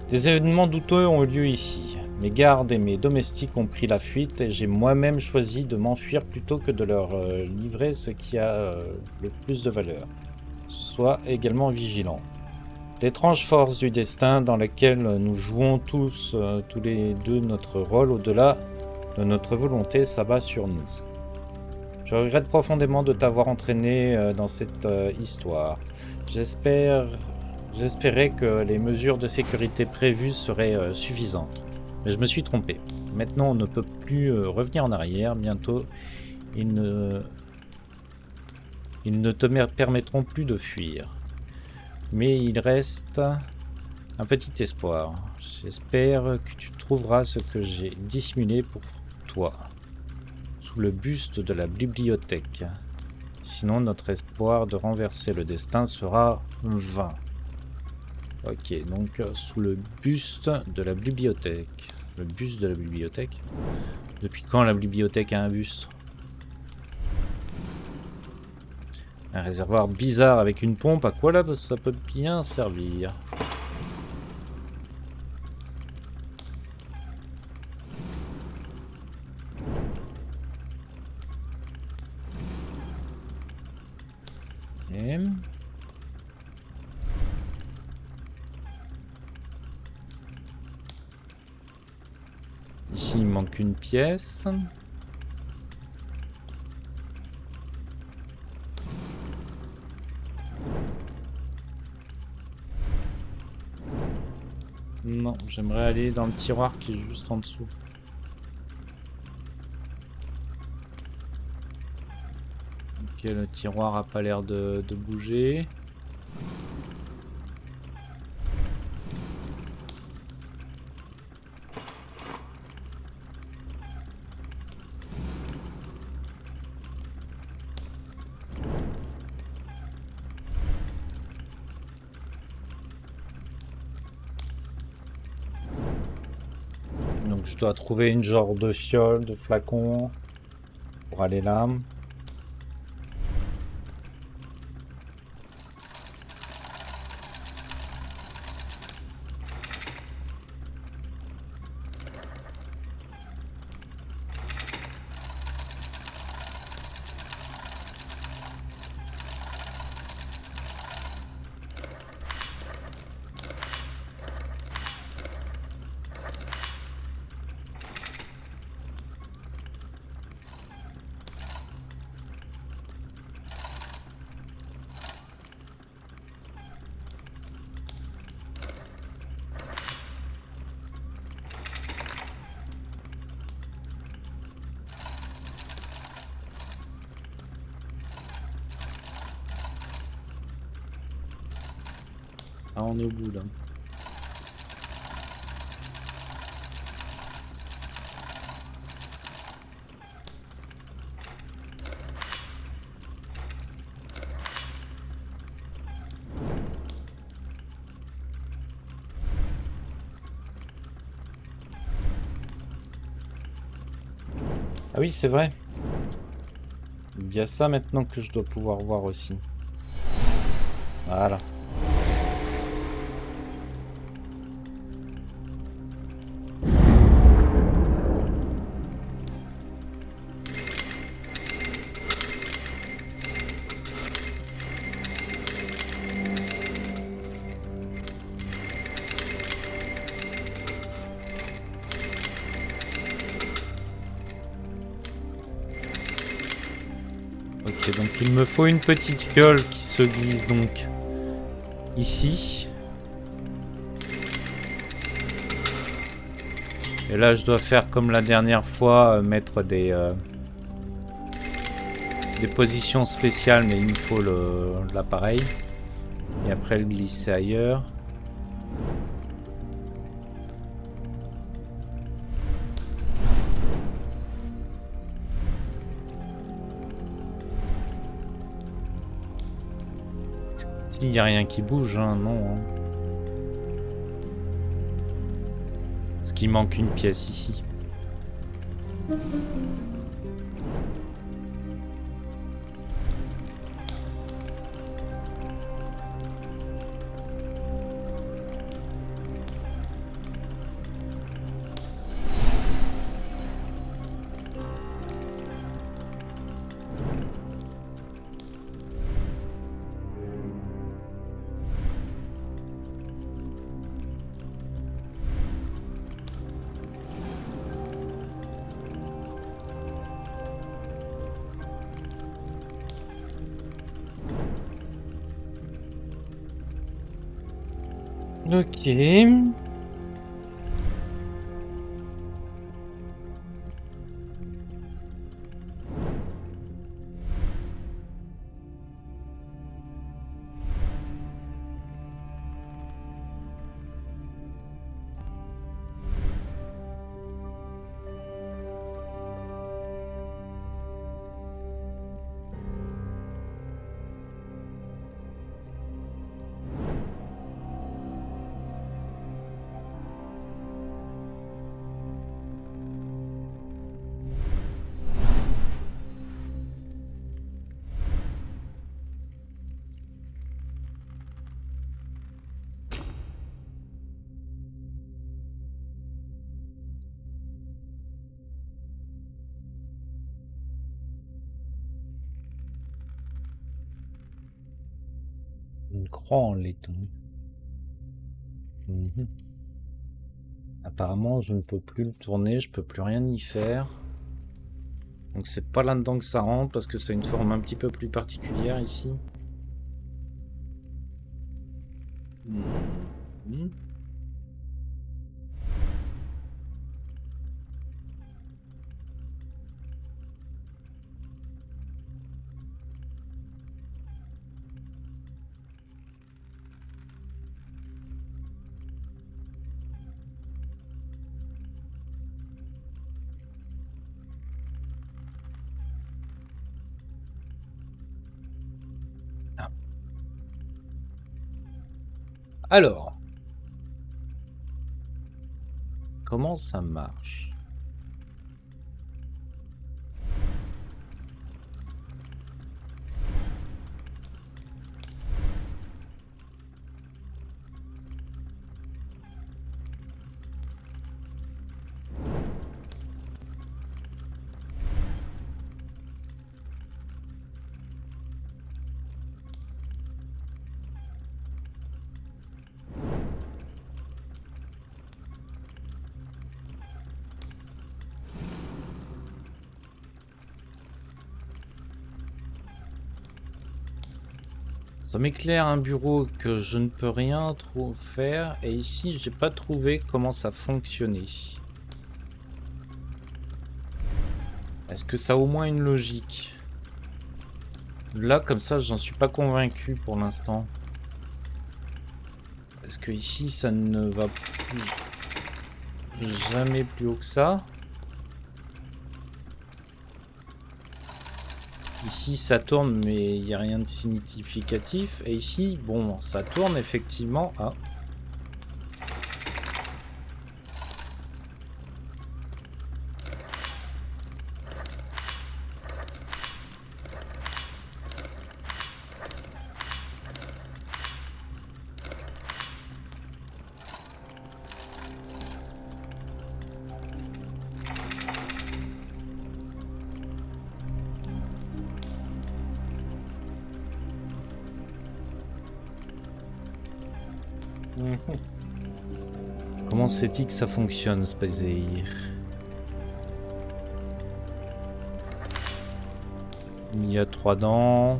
A: Des événements douteux ont eu lieu ici. Mes gardes et mes domestiques ont pris la fuite et j'ai moi-même choisi de m'enfuir plutôt que de leur livrer ce qui a le plus de valeur. Sois également vigilant. L'étrange force du destin dans laquelle nous jouons tous les deux notre rôle au-delà de notre volonté s'abat sur nous. Je regrette profondément de t'avoir entraîné dans cette histoire. J'espérais que les mesures de sécurité prévues seraient suffisantes. Mais je me suis trompé. Maintenant, on ne peut plus revenir en arrière. Bientôt, ils ne te permettront plus de fuir. Mais il reste un petit espoir. J'espère que tu trouveras ce que j'ai dissimulé pour toi. Sous le buste de la bibliothèque. Sinon, notre espoir de renverser le destin sera vain. Ok, donc sous le buste de la bibliothèque. Le buste de la bibliothèque? Depuis quand la bibliothèque a un buste? Un réservoir bizarre avec une pompe, à quoi là ça peut bien servir? Ok. Ici il manque une pièce. Non, j'aimerais aller dans le tiroir qui est juste en dessous. Ok, le tiroir a pas l'air de bouger. Donc je dois trouver une genre de fiole, de flacon pour aller là. Ah, on est au bout là. Ah oui, c'est vrai. Il y a ça maintenant que je dois pouvoir voir aussi. Voilà. Ok, donc il me faut une petite fiole qui se glisse donc ici. Et là, je dois faire comme la dernière fois, mettre des positions spéciales, mais il me faut l'appareil. Et après, le glisser ailleurs. S'il n'y a rien qui bouge, hein, non. Hein. Parce qu'il manque une pièce ici. Ok. croix en laiton. Mhm. Apparemment, je ne peux plus le tourner, je peux plus rien y faire. Donc c'est pas là-dedans que ça rentre, parce que c'est une forme un petit peu plus particulière ici. Mhm. Alors, comment ça marche? Ça m'éclaire un bureau que je ne peux rien trop faire, et ici j'ai pas trouvé comment ça fonctionnait. Est-ce que ça a au moins une logique? Là, comme ça, j'en suis pas convaincu pour l'instant. Est-ce que ici ça ne va jamais plus haut que ça? Ici ça tourne mais il n'y a rien de significatif. Et ici, bon, ça tourne effectivement. Ah. Comment c'est-il que ça fonctionne, Spazer? Il y a 3 dents.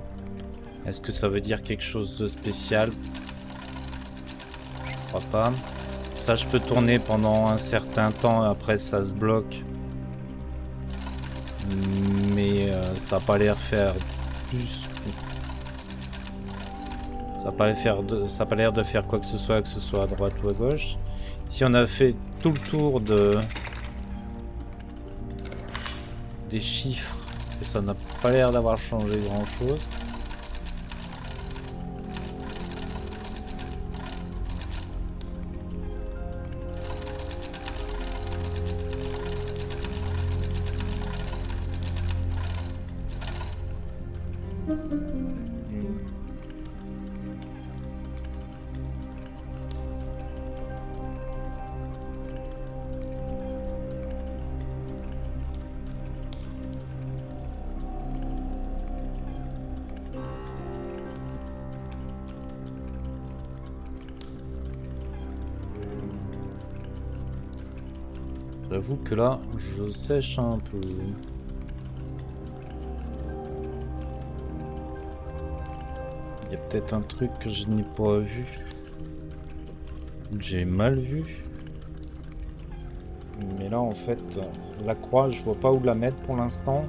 A: Est-ce que ça veut dire quelque chose de spécial? Je crois pas. Ça, je peux tourner pendant un certain temps, après ça se bloque. Mais ça n'a pas l'air faire plus. Ça n'a pas l'air de faire quoi que ce soit à droite ou à gauche. Si on a fait tout le tour des chiffres, et ça n'a pas l'air d'avoir changé grand chose. J'avoue que là, je sèche un peu. Il y a peut-être un truc que je n'ai pas vu. J'ai mal vu. Mais là, en fait, la croix, je vois pas où la mettre pour l'instant.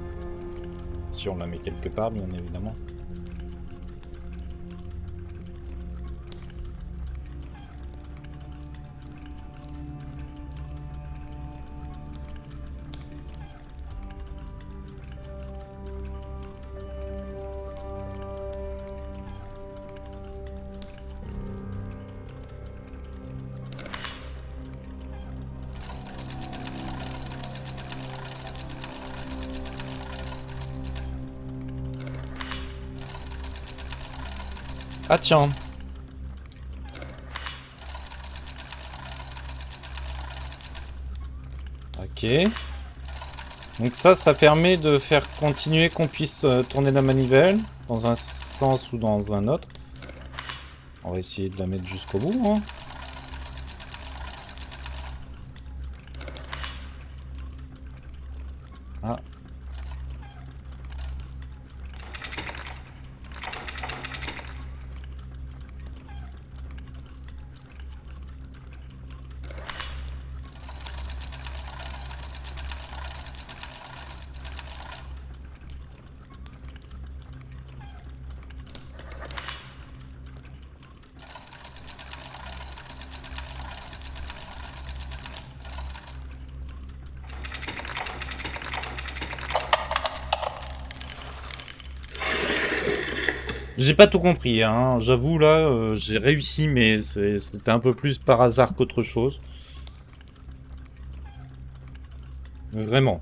A: Si on la met quelque part, bien évidemment. Ah tiens. Ok. Donc ça permet de faire continuer qu'on puisse tourner la manivelle dans un sens ou dans un autre. On va essayer de la mettre jusqu'au bout, hein. Ah. J'ai pas tout compris, hein. J'avoue, là, j'ai réussi, mais c'était un peu plus par hasard qu'autre chose. Vraiment.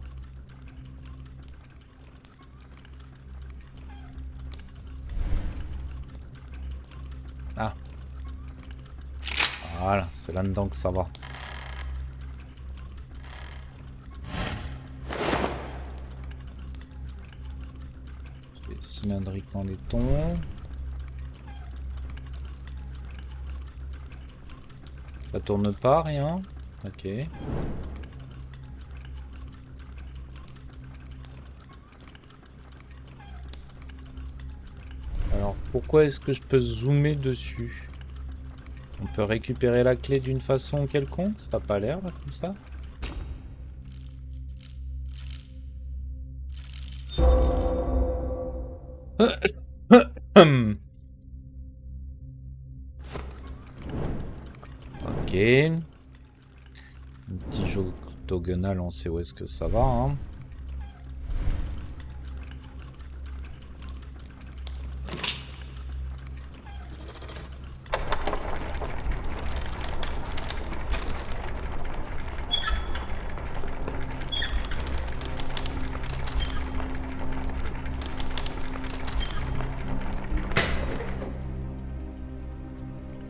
A: Ah. Voilà, c'est là-dedans que ça va. Cylindrique en laiton. Ça tourne pas, rien. Ok. Alors, pourquoi est-ce que je peux zoomer dessus? On peut récupérer la clé d'une façon quelconque? Ça n'a pas l'air, là, comme ça. Ok. Un petit jeu octogonal, on sait où est-ce que ça va, hein.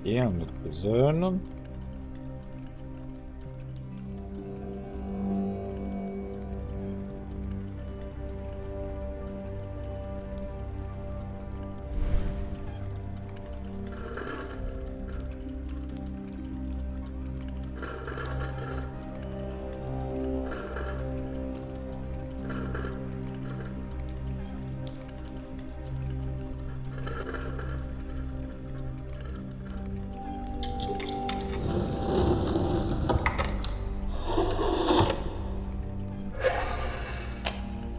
A: Et un autre puzzle.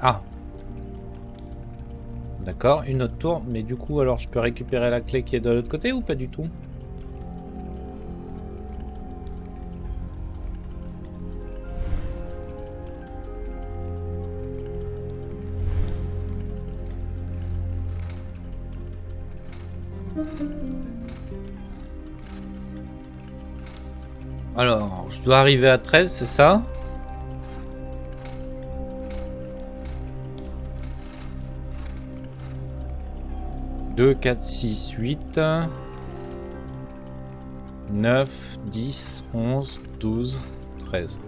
A: Ah. D'accord, une autre tour, mais du coup, alors je peux récupérer la clé qui est de l'autre côté ou pas du tout? Alors, je dois arriver à 13, c'est ça? 2, 4, 6, 8, 9, 10, 11, 12, 13.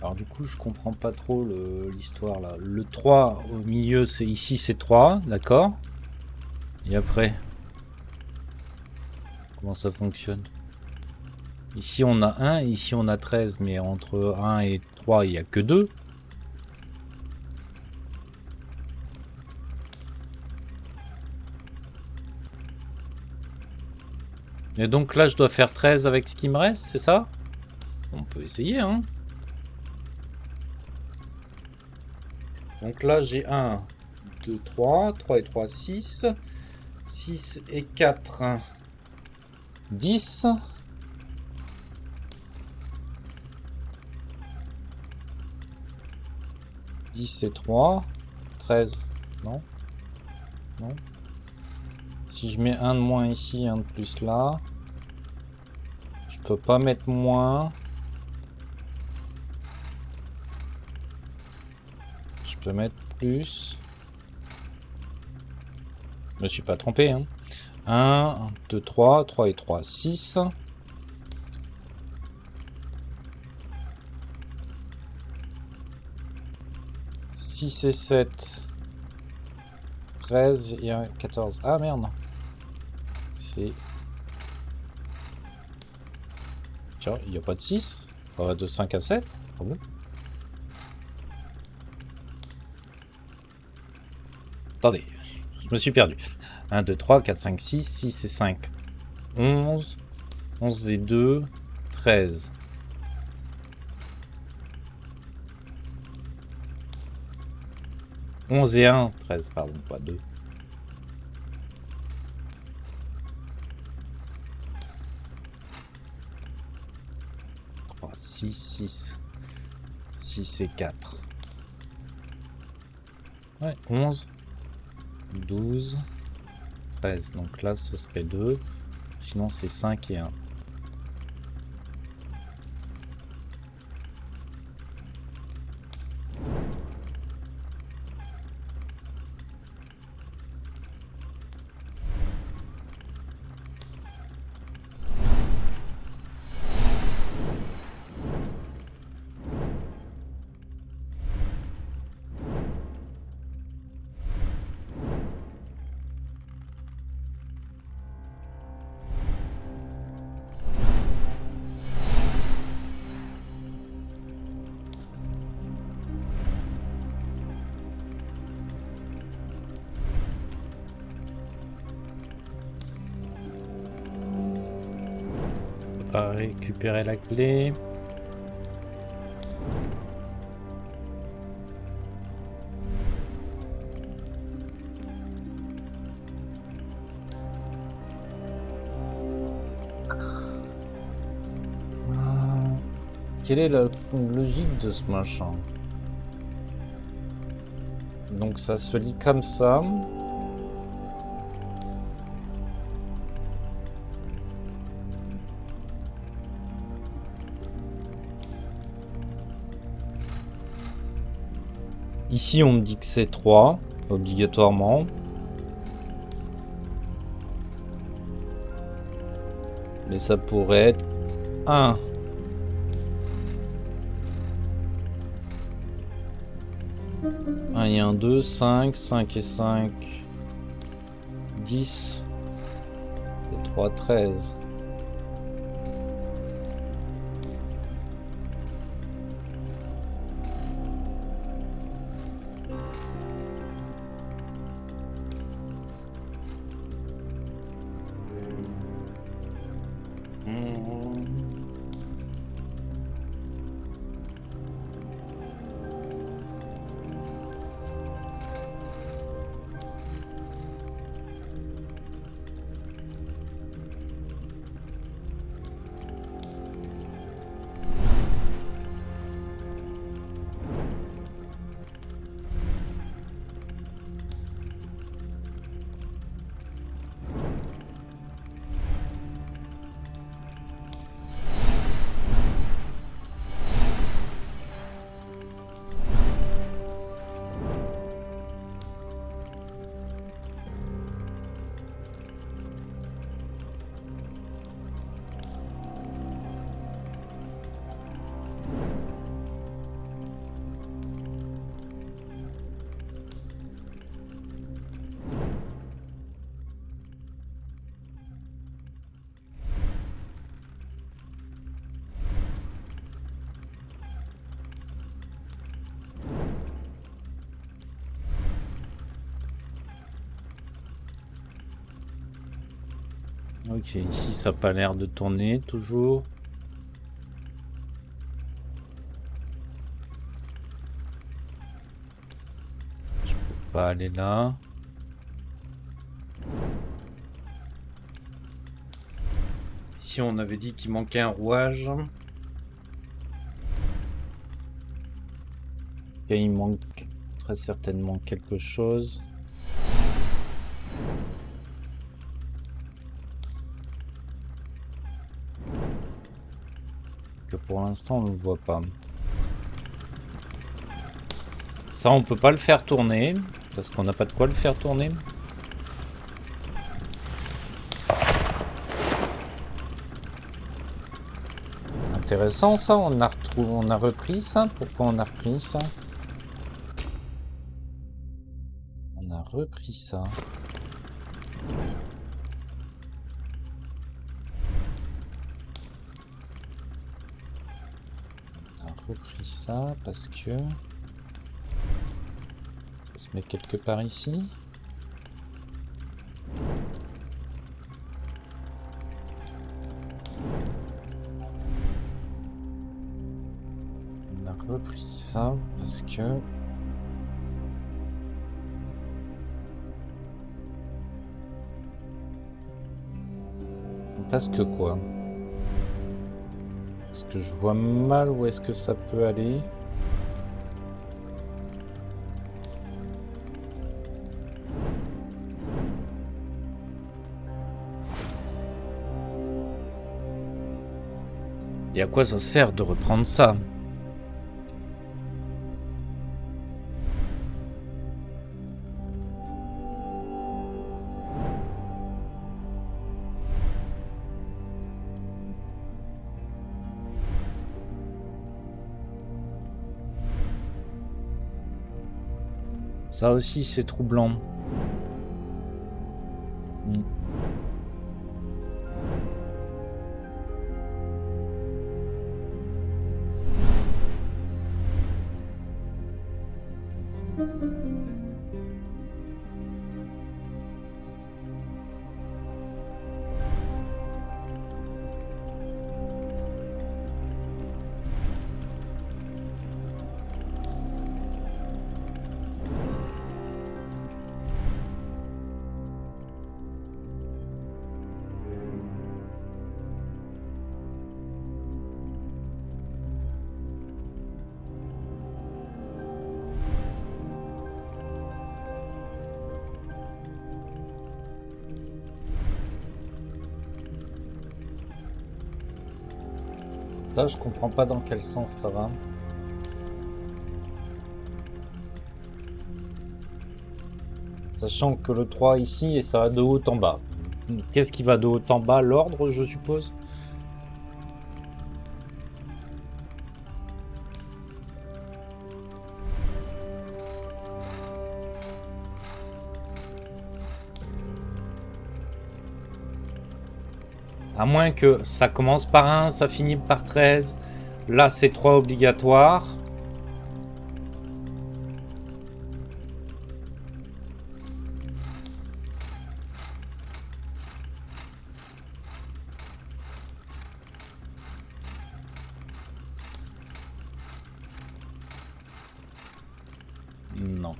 A: Alors du coup, je comprends pas trop l'histoire là. Le 3 au milieu, c'est ici, c'est 3, d'accord. Et après, comment ça fonctionne? Ici on a 1, ici on a 13, mais entre 1 et 3, il n'y a que 2. Et donc là, je dois faire 13 avec ce qui me reste, c'est ça? On peut essayer, hein. Donc là, j'ai 1, 2, 3. 3 et 3, 6. 6 et 4, 10. 10 et 3. 13. Non? Non? Si je mets un de moins ici, un de plus là. Je peux pas mettre moins. Je peux mettre plus. Je me suis pas trompé, hein. 1, 2, 3. 3 et 3, 6. 6 et 7. 13 et 1, 14. Ah merde. C'est... Tiens, il n'y a pas de 6. Ça va de 5 à 7. Ah bon? Attendez, je me suis perdu. 1, 2, 3, 4, 5, 6. 6 et 5. 11. 11 et 2. 13. 11 et 1. 13, pardon, pas 2. 3, 6, 6. 6 et 4. Ouais, 11. 12. 13. Donc là, ce serait 2. Sinon, c'est 5 et 1. Récupérer la clé. Quelle est la logique de ce machin? Donc ça se lit comme ça. Ici, on me dit que c'est 3, obligatoirement. Mais ça pourrait être 1. Un et un 2, 5, 5 et 5, 10, et 3, 13. Ok, ici ça n'a pas l'air de tourner toujours. Je peux pas aller là. Ici on avait dit qu'il manquait un rouage. Et il manque très certainement quelque chose. Que pour l'instant on ne le voit pas. Ça on peut pas le faire tourner parce qu'on n'a pas de quoi le faire tourner. Intéressant ça, on a repris ça. Pourquoi on a repris ça? On a repris ça. On a repris ça parce que... Ça se met quelque part ici. On a repris ça parce que... Parce que quoi? Parce que je vois mal où est-ce que ça peut aller. Et à quoi ça sert de reprendre ça? Ça aussi, c'est troublant. Là, je comprends pas dans quel sens ça va. Sachant que le 3 ici, et ça va de haut en bas. Qu'est-ce qui va de haut en bas? L'ordre, je suppose? À moins que ça commence par 1, ça finit par 13. Là, c'est 3 obligatoires. Non.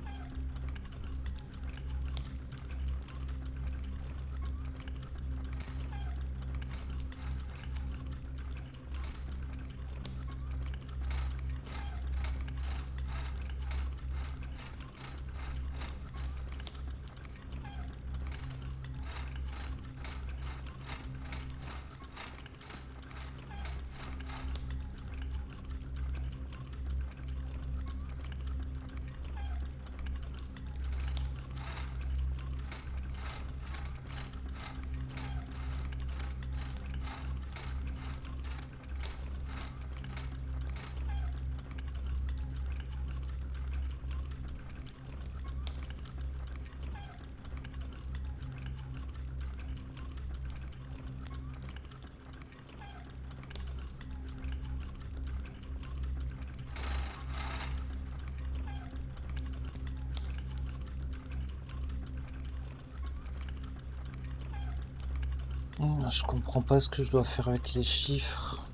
A: Je comprends pas ce que je dois faire avec les chiffres.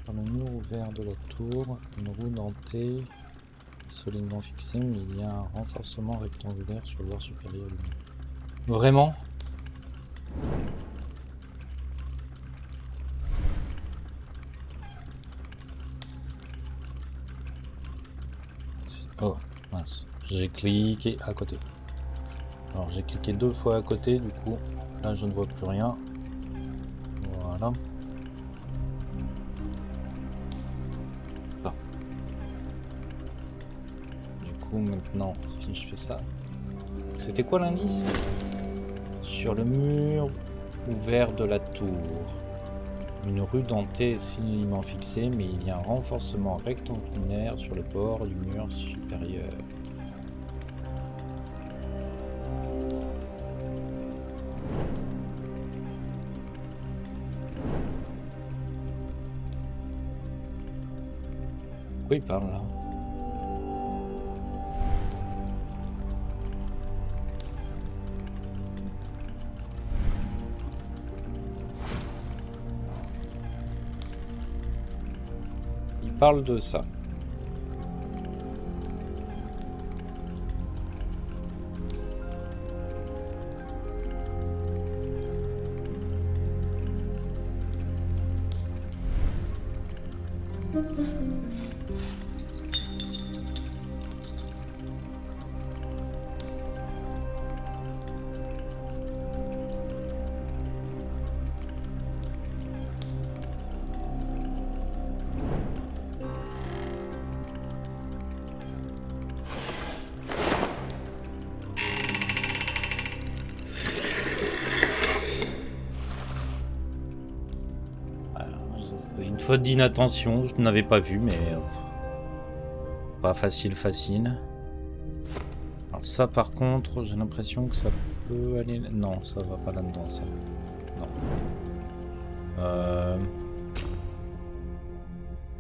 A: Dans le mur ouvert de la tour, une roue dentée, solidement fixée, mais il y a un renforcement rectangulaire sur le bord supérieur du mur. Vraiment? Oh, mince. J'ai cliqué à côté. Alors j'ai cliqué 2 fois à côté, du coup, là je ne vois plus rien. Voilà. Ah. Du coup, maintenant, si je fais ça... C'était quoi l'indice? Sur le mur ouvert de la tour. Une rue dentée est solidement fixée, mais il y a un renforcement rectangulaire sur le bord du mur supérieur. Pourquoi il parle là? Il parle de ça. C'est une faute d'inattention, je n'avais pas vu, mais pas facile. Alors ça par contre, j'ai l'impression que ça peut aller... Non, ça va pas là-dedans, ça. Non.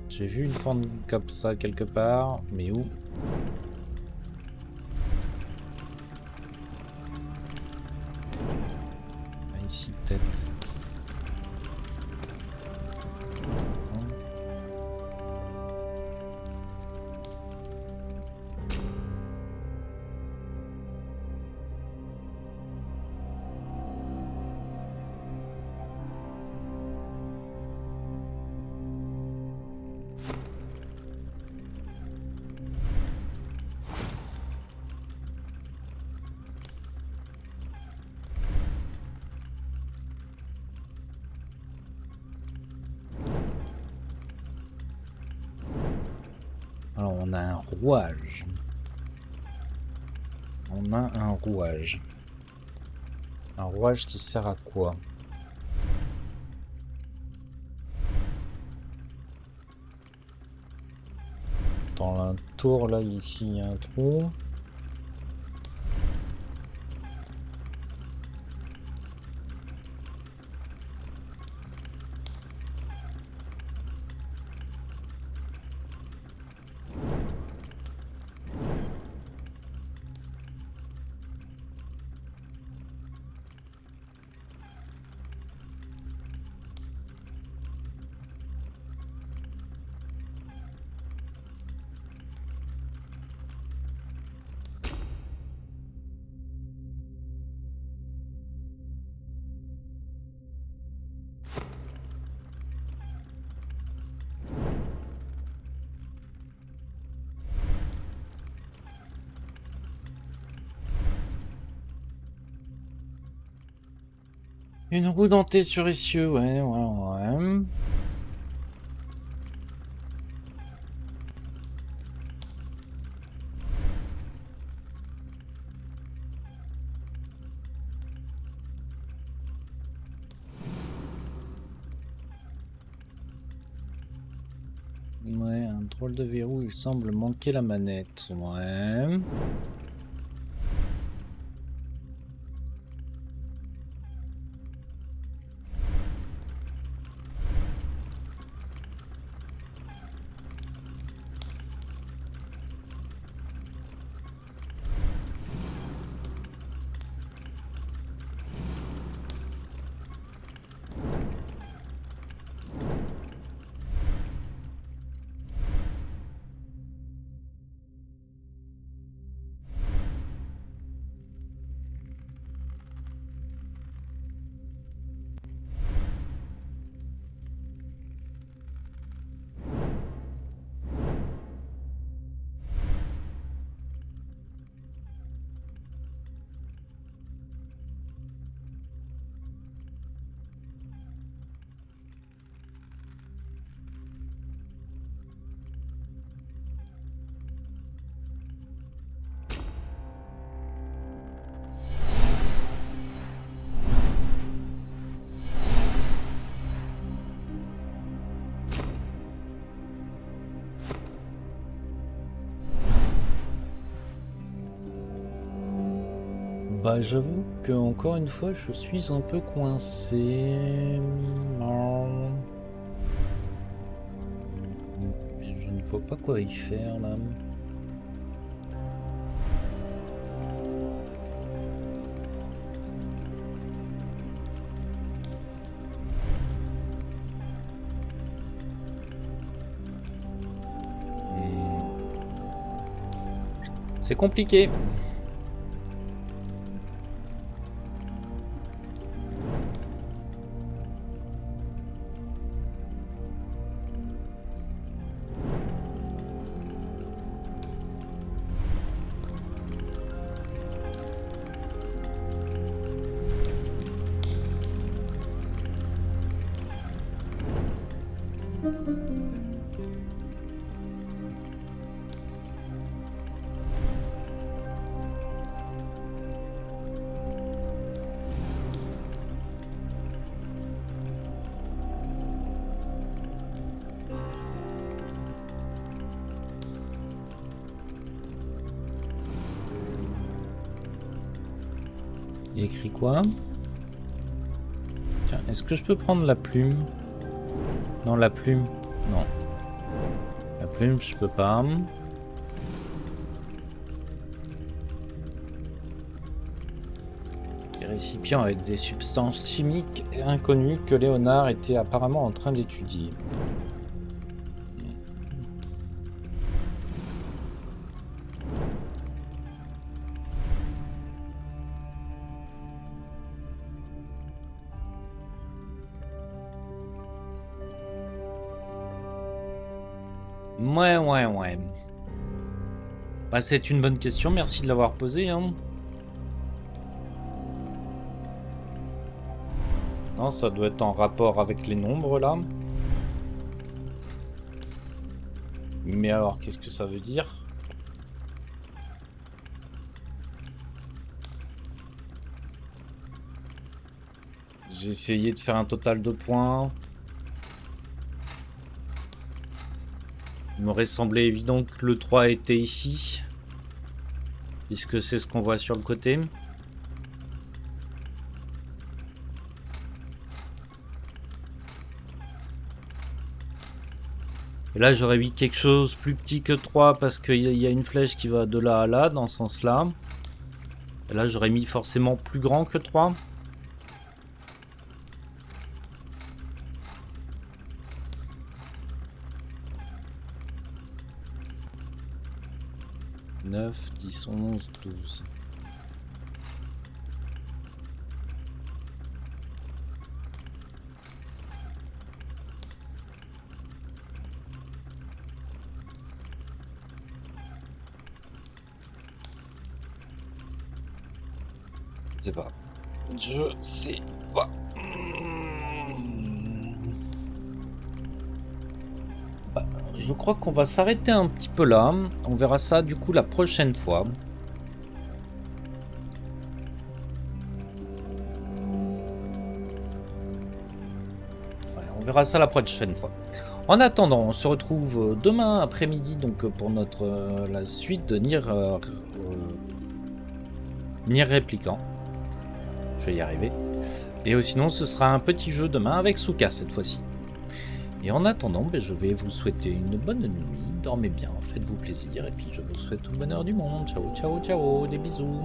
A: J'ai vu une forme comme ça quelque part, mais où? Ah, ici peut-être. Alors on a un rouage. On a un rouage. Un rouage qui sert à quoi? Dans la tour là, ici, il y a un trou. Une roue dentée sur essieu, ouais. Ouais, un drôle de verrou, il semble manquer la manette, ouais. Bah j'avoue que encore une fois je suis un peu coincé. Mais je ne vois pas quoi y faire là. C'est compliqué. Il écrit quoi? Tiens, est-ce que je peux prendre la plume? Non, la plume. Non. La plume, je peux pas. Des récipients avec des substances chimiques inconnues que Léonard était apparemment en train d'étudier. Ouais. Bah, c'est une bonne question, merci de l'avoir posée. Hein. Non, ça doit être en rapport avec les nombres, là. Mais alors, qu'est-ce que ça veut dire? J'ai essayé de faire un total de points. Il m'aurait semblé évident que le 3 était ici. Puisque c'est ce qu'on voit sur le côté. Et là, j'aurais mis quelque chose plus petit que 3 parce qu'il y a une flèche qui va de là à là, dans ce sens-là. Et là, j'aurais mis forcément plus grand que 3. 9, 10, 11, 12. Je sais pas. Je sais pas. Bah, je crois qu'on va s'arrêter un petit peu là. On verra ça du coup la prochaine fois. Ouais, on verra ça la prochaine fois. En attendant, on se retrouve demain après-midi donc pour notre la suite de Nier Répliquant. Je vais y arriver. Et sinon, ce sera un petit jeu demain avec Souka cette fois-ci. Et en attendant, je vais vous souhaiter une bonne nuit. Dormez bien, faites-vous plaisir. Et puis je vous souhaite tout le bonheur du monde. Ciao, ciao, ciao. Des bisous.